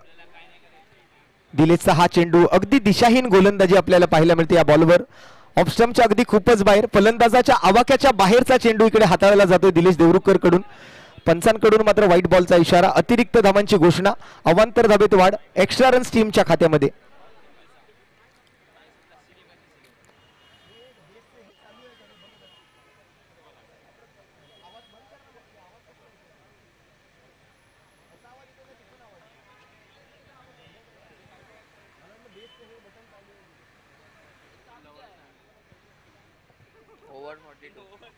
[SPEAKER 4] दिलेचा हा चेंडू अगदी दिशाहीन गोलंदाजी आपल्याला पाहायला मिळते या बॉलवर. ऑफ स्टंपच्या अगदी खूपच बाहेर, फलंदाजाच्या आवाक्याच्या बाहेरचा चेंडू इकडे हाताळला जातोय दिलेश देवरुखकर कडून. पंचांकडून मात्र व्हाईट बॉलचा इशारा. अतिरिक्त धावांची घोषणा. अवांतर धावेत वाढ. एक्स्ट्रा रन्स टीमच्या खात्यामध्ये.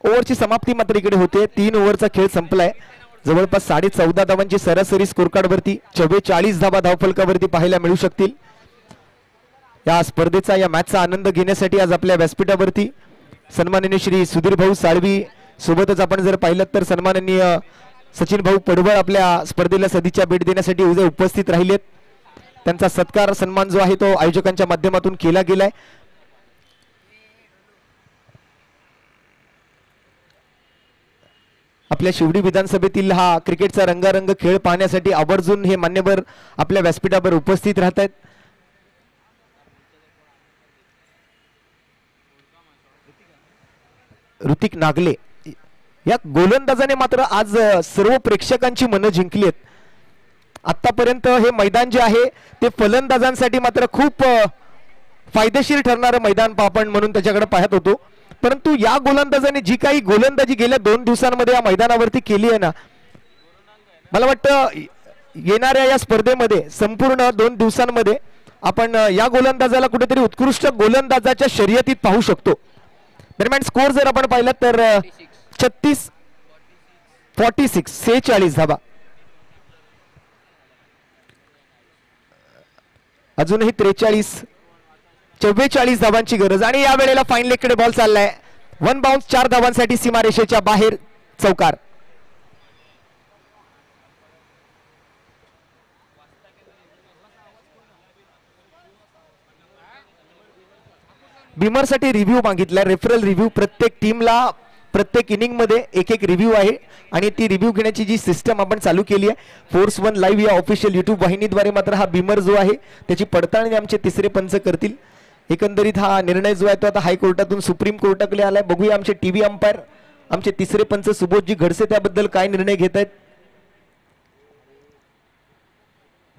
[SPEAKER 4] ओव्हरची समाप्ती मात्र इकडे होते. 3 ओव्हरचा खेळ संपलाय. जवळपास 14.5 धावांची सरासरी स्कोर कार्ड वरती 44 धावा धावफलकावरती पाहायला मिळू शकतील. या स्पर्धेचा या मॅचचा आनंद घेण्यासाठी आज आपल्या व्यासपीठावरती सन्माननीय श्री सुधीर भाऊ साळवी सोबतच आपण जर पाहिलं तर सन्माननीय सचिन भाऊ पडवळ आपल्या स्पर्धेला सदिच्छा भेट देण्यासाठी उद्या उपस्थित राहिलेत. त्यांचा सत्कार सन्मान जो आहे तो आयोजकांच्या माध्यमातून केला गेलाय. आपल्या शिवडी विधानसभेतील हा क्रिकेटचा रंगारंग खेळ पाहण्यासाठी आवर्जून हे मान्यवर आपल्या व्यासपीठावर उपस्थित राहत आहेत. ऋतिक नागले या गोलंदाजाने मात्र आज सर्व प्रेक्षकांची मनं जिंकली आहेत. आतापर्यंत हे मैदान जे आहे ते फलंदाजांसाठी मात्र खूप फायदेशीर ठरणारं मैदान आपण म्हणून त्याच्याकडे पाहत होतो. परंतु या गोलंदाजाने जी काही गोलंदाजी गेल्या 2 दिवसांमध्ये या मैदानावरती केली आहे ना, मला वाटतं येणाऱ्या या स्पर्धेमध्ये संपूर्ण 2 दिवसांमध्ये आपण या गोलंदाजाला कुठेतरी उत्कृष्ट गोलंदाजाच्या शर्यतीत पाहू शकतो. दरम्यान स्कोर जर आपण पाहिला तर 46 धावा. अजूनही 44 धावांची गरज आणि या वेळेला फाईन लेगकडे बॉल चाललाय. 1 बाउन्स 4 धावांसाठी सीमारेषेच्या बाहेर चौकार. बिमरसाठी रिव्ह्यू मागितलाय, रेफरल रिव्ह्यू. प्रत्येक टीमला प्रत्येक इनिंग मध्ये एक रिव्ह्यू आहे आणि ती रिव्ह्यू घेण्याची जी सिस्टम आपण चालू केली आहे फोर्स 1 लाईव्ह या ऑफिशियल युट्यूब वाहिनीद्वारे मात्र हा बिमर जो आहे त्याची पडताळणी आमचे तिसरे पंच करतील. एकंदरीत हा निर्णय जो आहे तो आता हायकोर्टातून सुप्रीम कोर्टाकडे आलाय. बघूया आमचे टीव्ही अंपायर आमचे तिसरे पंच सुबोधजी घडसे त्याबद्दल काय निर्णय घेत आहेत.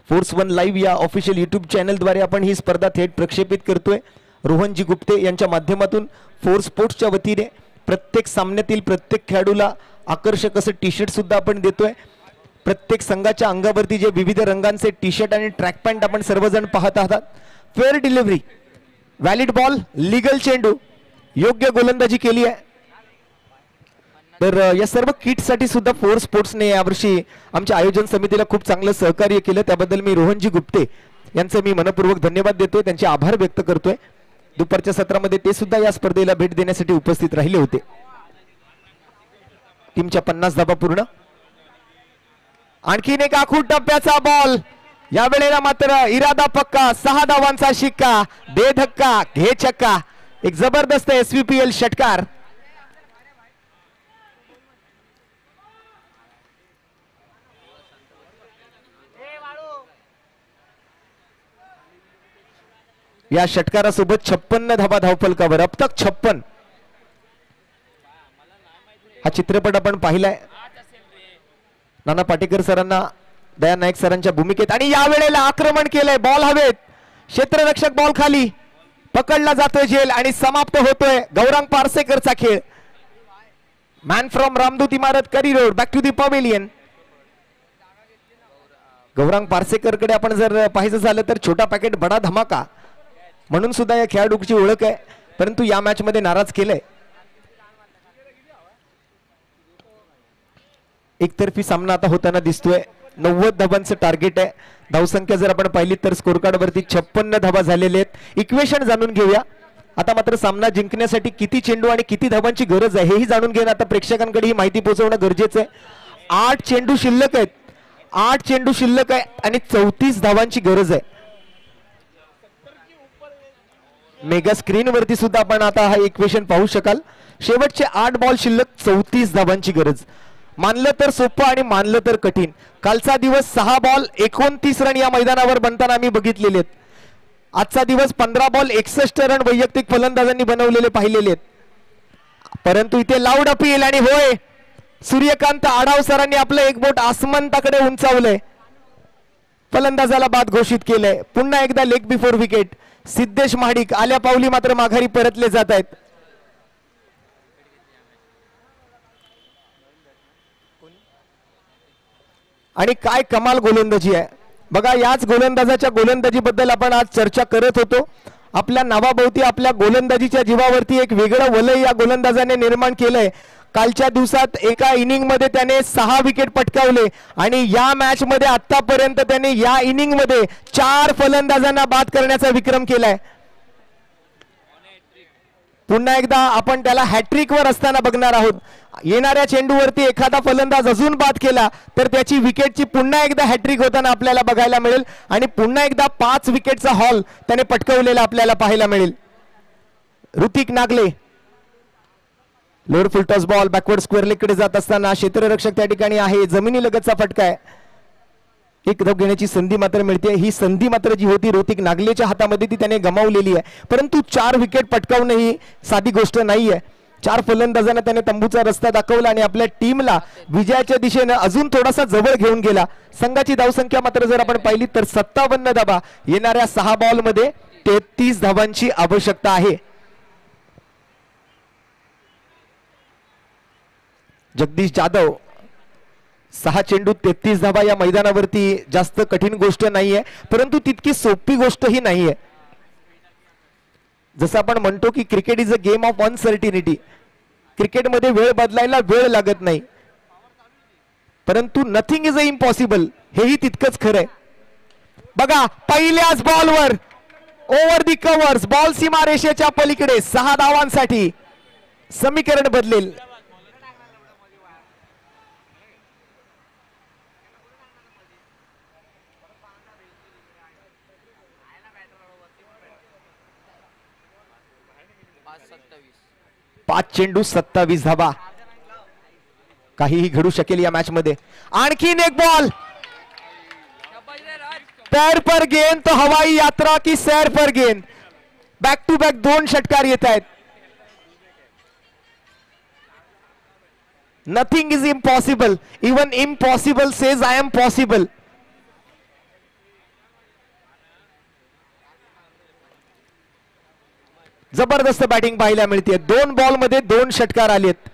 [SPEAKER 4] फोर्स 1 लाईव्ह या ऑफिशियल युट्यूब चॅनलद्वारे आपण ही स्पर्धा थेट प्रक्षेपित करतोय. रोहनजी गुप्ते यांच्या माध्यमातून फोर्स स्पोर्ट्सच्या वतीने प्रत्येक सामन्यातील प्रत्येक खेळाडूला आकर्षक असं टी शर्ट सुद्धा आपण देतोय. प्रत्येक संघाच्या अंगावरती जे विविध रंगांचे टी शर्ट आणि ट्रॅक पॅन्ट आपण सर्वजण पाहत आहात. Fair delivery, valid ball, legal चेंडू, योग्य गोलंदाजी केली आहे. तर या सर्व किटसाठी सुद्धा फोर्स स्पोर्ट्सने यावर्षी आमच्या आयोजन समितीला खूप चांगलं सहकार्य केलं. त्याबद्दल मी रोहनजी गुप्ते यांचं मी मनपूर्वक धन्यवाद देतोय, त्यांचे आभार व्यक्त करतोय. दुपारच्या सत्रामध्ये ते सुद्धा या स्पर्धेला भेट देण्यासाठी उपस्थित राहिले होते. टीमच्या 50 धावा पूर्ण. आणखीन एक आखूड टप्प्याचा बॉल. या वेळेला मात्र इरादा पक्का, 6 धावांचा शिक्का, दे धक्का घे छक्का. एक जबरदस्त SVPL षटकार. या षटकारासोबत 56 धावा धावफलकावर. अब तक 56. हा चित्रपट आपण पाहिलाय नाना पाटेकर सरांना, दया नाईक सरांच्या भूमिकेत. आणि या वेळेला आक्रमण केलंय. बॉल हवेत, क्षेत्ररक्षक बॉल खाली, पकडला जातोय झेल आणि समाप्त होतोय गौरांग पारसेकरचा खेळ. मॅन फ्रॉम रामदूत इमारत Curry Road back to the pavilion. Gaurang पारसेकरकडे आपण जर पाहायचं झालं तर छोटा पॅकेट बडा धमाका म्हणून सुद्धा या खेळाडूची ओळख आहे. परंतु या मॅच मध्ये नाराज केलंय. एकतर्फी सामना आता होताना दिसतोय. 90 धावांचं टार्गेट आहे. धावसंख्या जर आपण पाहिली तर स्कोर कार्ड वरती 56 धावा झालेले आहेत. इक्वेशन जाणून घेऊया. आता मात्र सामना जिंकण्यासाठी किती चेंडू आणि किती धावांची गरज आहे हेही जाणून घेणं आता प्रेक्षकांकडे ही माहिती पोहोचवणं गरजेचं आहे. 8 चेंडू शिल्लक आहेत. 8 चेंडू शिल्लक आहे आणि 34 धावांची गरज आहे. मेगा स्क्रीन वरती सुद्धा आपण आता हा इक्वेशन पाहू शकाल. शेवटचे 8 बॉल शिल्लक, 34 धावांची गरज. मानलं तर सोपं आणि मानलं तर कठीण. कालचा दिवस 6 बॉल 29 रन या मैदानावर बनताना आम्ही बघितलेले आहेत. आजचा दिवस 15 बॉल 61 रन वैयक्तिक फलंदाजांनी बनवलेले पाहिलेले आहेत. परंतु इथे लाऊड अपील आणि होय, सूर्यकांत आढाव सरांनी आपलं एक बोट आसमंताकडे उंचावलंय. फलंदाजाला बाद घोषित केलंय. पुन्हा एकदा leg before wicket. Siddhesh Mahadik आल्या पावली मात्र माघारी परतले जात आहेत. आणि काय कमाल गोलंदाजी आहे बघा. याच गोलंदाजाच्या गोलंदाजीबद्दल आपण आज चर्चा करत होतो. आपल्या नावाभोवती आपल्या गोलंदाजीच्या जीवावरती एक वेगळं वलय या गोलंदाजाने निर्माण केलंय. कालच्या दिवसात एका इनिंग मध्ये त्याने 6 विकेट पटकावले आणि या मॅच मध्ये आतापर्यंत त्याने या इनिंग मध्ये 4 फलंदाजांना बाद करण्याचा विक्रम केलाय. पुन्हा एकदा आपण त्याला हॅट्रिक वर असताना बघणार आहोत. येणाऱ्या चेंडूवरती एखादा फलंदाज अजून बाद केला तर त्याची विकेटची पुन्हा एकदा हॅट्रिक होताना आपल्याला बघायला मिळेल आणि पुन्हा एकदा 5 विकेटचा हॉल त्याने पटकवलेला आपल्याला पाहायला मिळेल. Hrithik Nagle lower full toss ball backward square leg कडे जात असताना क्षेत्ररक्षक त्या ठिकाणी आहे. जमिनी लगतचा फटका आहे. एक धाव घेण्याची संधी मात्र मिळते. ही संधी मात्र जी होती ऋतिक नागलेच्या हातामध्ये ती त्याने गमावलेली आहे. परंतु 4 विकेट पटकावणं ही साधी गोष्ट नाहीये. 4 फलंदाजांना त्याने तंबूचा रस्ता दाखवला आणि आपल्या टीमला विजयाच्या दिशेने अजून थोडासा जवळ घेऊन गेला. संघाची धावसंख्या मात्र जर आपण पाहिली तर 57 धावा. येणाऱ्या 6 बॉल मध्ये 33 धावांची आवश्यकता आहे. जगदीश जाधव 6 चेंडू 33 धावा या मैदानावरती जास्त कठीण गोष्ट नाहीये, परंतु तितकी सोपी गोष्टही नाहीये. जसं आपण म्हणतो की cricket is a game of uncertainty. क्रिकेटमध्ये वेळ बदलायला वेळ लागत नाही, परंतु नथिंग इज अ इम्पॉसिबल हेही तितकंच खरंय. बघा पहिल्याच बॉलवर ओव्हर दी कव्हर्स बॉल सीमा रेषेच्या पलीकडे 6 धावांसाठी समीकरण बदलेल. पाच चेंडू 27 धावा. काहीही घडू शकेल या मॅच मध्ये. आणखीन एक बॉल पैर पर गेंद तो हवाई यात्रा की सैर पर गेंद. बॅक टू बॅक 2 षटकार येत आहेत. Nothing is impossible. Even impossible says I am possible. जबरदस्त बॅटिंग पाहायला मिळते. 2 बॉल मध्ये 2 षटकार आलेत.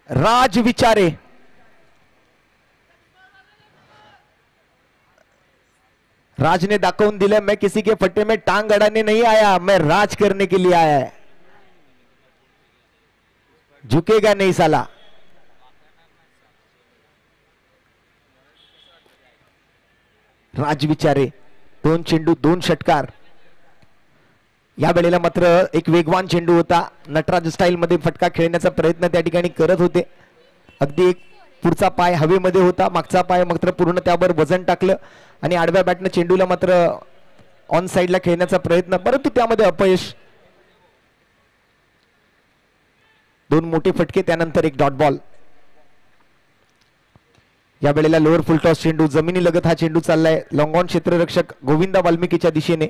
[SPEAKER 4] राज विचारे राज ने दाखवून दिया मैं किसी के फट्टे में टांग अड़ाने नहीं आया, मैं राज करने के लिए आया है. झुकेगा नहीं साला. राज विचारे 2 चेंडू 2 षटकार. या वेळेला मात्र एक वेगवान चेंडू होता. नटराज स्टाईल मध्ये फटका खेळण्याचा प्रयत्न त्या ठिकाणी करत होते. अगदी एक पुढचा पाय हवेमध्ये होता, मागचा पाय मात्र पूर्ण त्यावर वजन टाकलं आणि आडव्या बॅटनं चेंडूला मात्र ऑन साइडला खेळण्याचा प्रयत्न, परंतु त्यामध्ये अपयश. 2 मोठे फटके त्यानंतर एक डॉट बॉल. या वेळेला लोअर फुल टॉस चेंडू जमिनी लगत हा चेंडू चाललाय. लॉंग ऑन क्षेत्ररक्षक गोविंदा वाल्मिकीच्या दिशेने.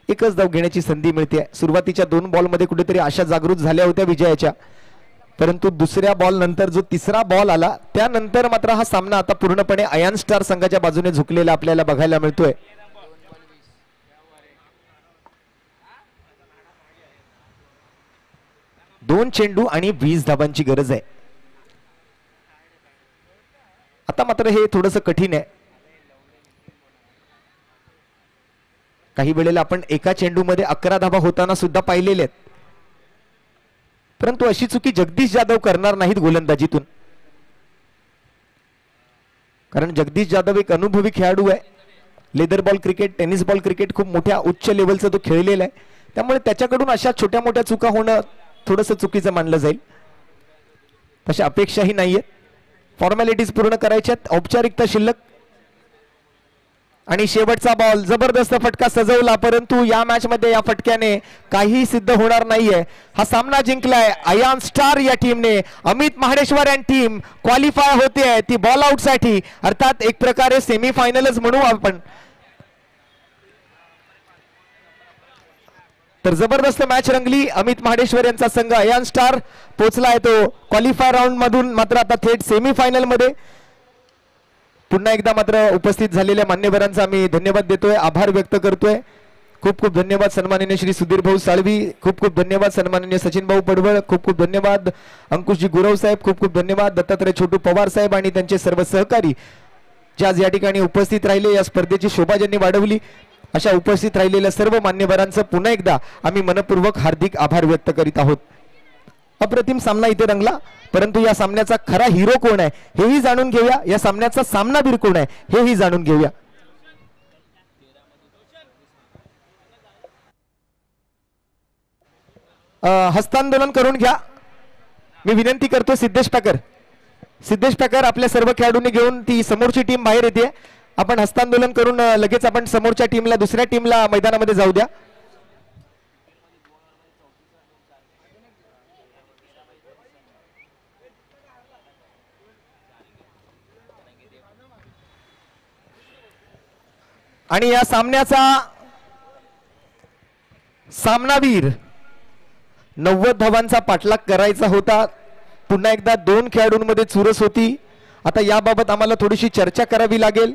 [SPEAKER 4] एकच धाव घेण्याची संधी मिळते. सुरुवातीच्या 2 बॉल मध्ये कुठेतरी आशा जागृत झाल्या होत्या विजयाच्या, परंतु दुसऱ्या बॉल नंतर जो तिसरा बॉल आला त्यानंतर मात्र हा सामना आता पूर्णपणे अयान स्टार संघाच्या बाजूने झुकलेला आपल्याला बघायला मिळतोय. दोन चेंडू आणि 20 धावांची गरज आहे. आता मात्र हे थोडंसं कठीण आहे. काही वेळेला आपण एका चेंडूमध्ये 11 धावा होताना सुद्धा पाहिलेले आहेत, परंतु अशी चुकी जगदीश जाधव करणार नाहीत गोलंदाजीतून. कारण जगदीश जाधव एक अनुभवी खेळाडू आहे. Leather ball cricket, tennis ball cricket खूप मोठ्या उच्च लेवलचा तो खेळलेला आहे. त्यामुळे त्याच्याकडून अशा छोट्या मोठ्या चुका होणं थोडंसं चुकीचं मानलं जाईल. तशा अपेक्षाही नाहीये. फॉर्मॅलिटीज पूर्ण करायच्यात, औपचारिकता शिल्लक. आणि शेवटचा बॉल जबरदस्त फटका सजवला, परंतु या मॅच मध्ये या फटक्याने काही सिद्ध होणार नाहीये. हा सामना जिंकलाय अयान स्टार या टीमने. अमित महाडेश्वर यांची टीम क्वालिफाय होते ती बॉल आउट साठी, अर्थात एक प्रकारे सेमीफायनलच म्हणू आपण. तर जबरदस्त मॅच रंगली. अमित महाडेश्वर यांचा संघ अयान स्टार पोहोचलाय तो क्वालिफाय राऊंड मधून, मात्र आता थेट सेमीफायनल मध्ये. पुन्हा एकदा मात्र उपस्थित झालेल्या मान्यवरांचा मी धन्यवाद देतोय, आभार व्यक्त करतोय. खूप खूप धन्यवाद सन्माननीय श्री सुधीर भाऊ साळवी, खूप खूप धन्यवाद सन्माननीय सचिन भाऊ पडवळ, खूप खूप धन्यवाद अंकुशजी गुरव साहेब, खूप खूप धन्यवाद दत्तात्रय छोटू पवार साहेब आणि त्यांचे सर्व सहकारी जे आज या ठिकाणी उपस्थित राहिले. या स्पर्धेची शोभा ज्यांनी वाढवली अशा उपस्थित राहिलेल्या सर्व मान्यवरांचं पुन्हा एकदा आम्ही मनपूर्वक हार्दिक आभार व्यक्त करीत आहोत. अप्रतिम सामना इथे रंगला, परंतु या सामन्याचा खरा हिरो कोण आहे हेही जाणून घेऊया. या सामन्याचा सामनावीर कोण आहे हेही जाणून घेऊया. हस्तांदोलन करून घ्या मी विनंती करतो. सिद्धेश पॅकर आपल्या सर्व खेळाडूंनी घेऊन ती समोरची टीम बाहेर येते. आपण हस्तांदोलन करून लगेच आपण समोरच्या टीमला दुसऱ्या टीमला मैदानामध्ये जाऊ द्या. आणि या सामन्याचा सामनावीर 90 धावांचा पाठलाग करायचा होता. पुन्हा एकदा दोन खेळाडूंमध्ये चुरस होती. आता याबाबत आम्हाला थोडीशी चर्चा करावी लागेल.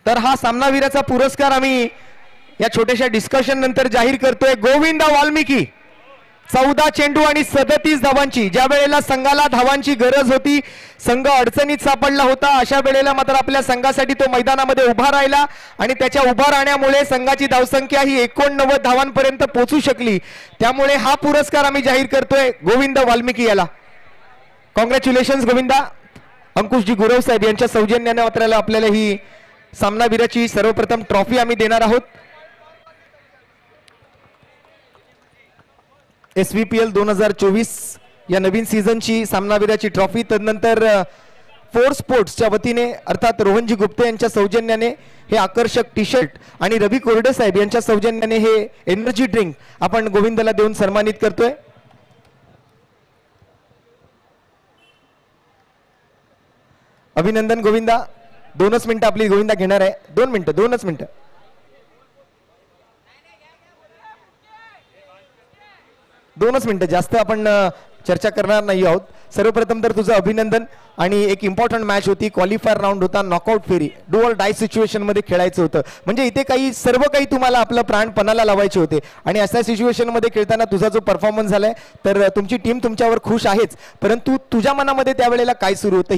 [SPEAKER 4] तर हा सामनावीराचा पुरस्कार आम्ही या छोट्याशा डिस्कशन नंतर जाहीर करतोय. गोविंदा वाल्मिकी 14 चेंडू आणि 37 धावांची. ज्या वेळेला संघाला धावांची गरज होती, संघ अडचणीत सापडला होता, अशा वेळेला मात्र आपल्या संघासाठी तो मैदानामध्ये उभा राहिला आणि त्याच्या उभा राहण्यामुळे संघाची धावसंख्या ही 89 धावांपर्यंत पोहोचू शकली. त्यामुळे हा पुरस्कार आम्ही जाहीर करतोय गोविंदा वाल्मिकी याला. कॉंग्रॅच्युलेशन्स गोविंदा. अंकुशजी गुरव साहेब यांच्या सौजन्याने मात्र आपल्याला ही सामनावीराची सर्वप्रथम ट्रॉफी आम्ही देणार आहोत. SVPL 2024 या नवीन सीझनची सामनावीराची ट्रॉफी. तदनंतर फोर स्पोर्ट्सच्या वतीने अर्थात रोहनजी गुप्ते यांच्या सौजन्याने हे आकर्षक टी शर्ट आणि रवी कोरडे साहेब यांच्या सौजन्याने हे एनर्जी ड्रिंक आपण गोविंदाला देऊन सन्मानित करतोय. अभिनंदन गोविंदा. 2च मिनिटं आपली गोविंदा घेणार आहे. 2 मिनिटं 2च मिनिटं. जास्त आपण चर्चा करणार नाही आहोत. सर्वप्रथम तर तुझं अभिनंदन. आणि एक इम्पॉर्टंट मॅच होती, क्वालिफायर राऊंड होता, नॉकआउट फेरी, डू ऑर डाय सिच्युएशन मध्ये खेळायचं होतं. म्हणजे इथे काही सर्व काही तुम्हाला आपलं प्राण पणाला लावायचे होते आणि अशा सिच्युएशन मध्ये खेळताना तुझा जो परफॉर्मन्स झालाय तर तुमची टीम तुमच्यावर खुश आहेच, परंतु तुझ्या मनामध्ये त्यावेळेला काय सुरू होतं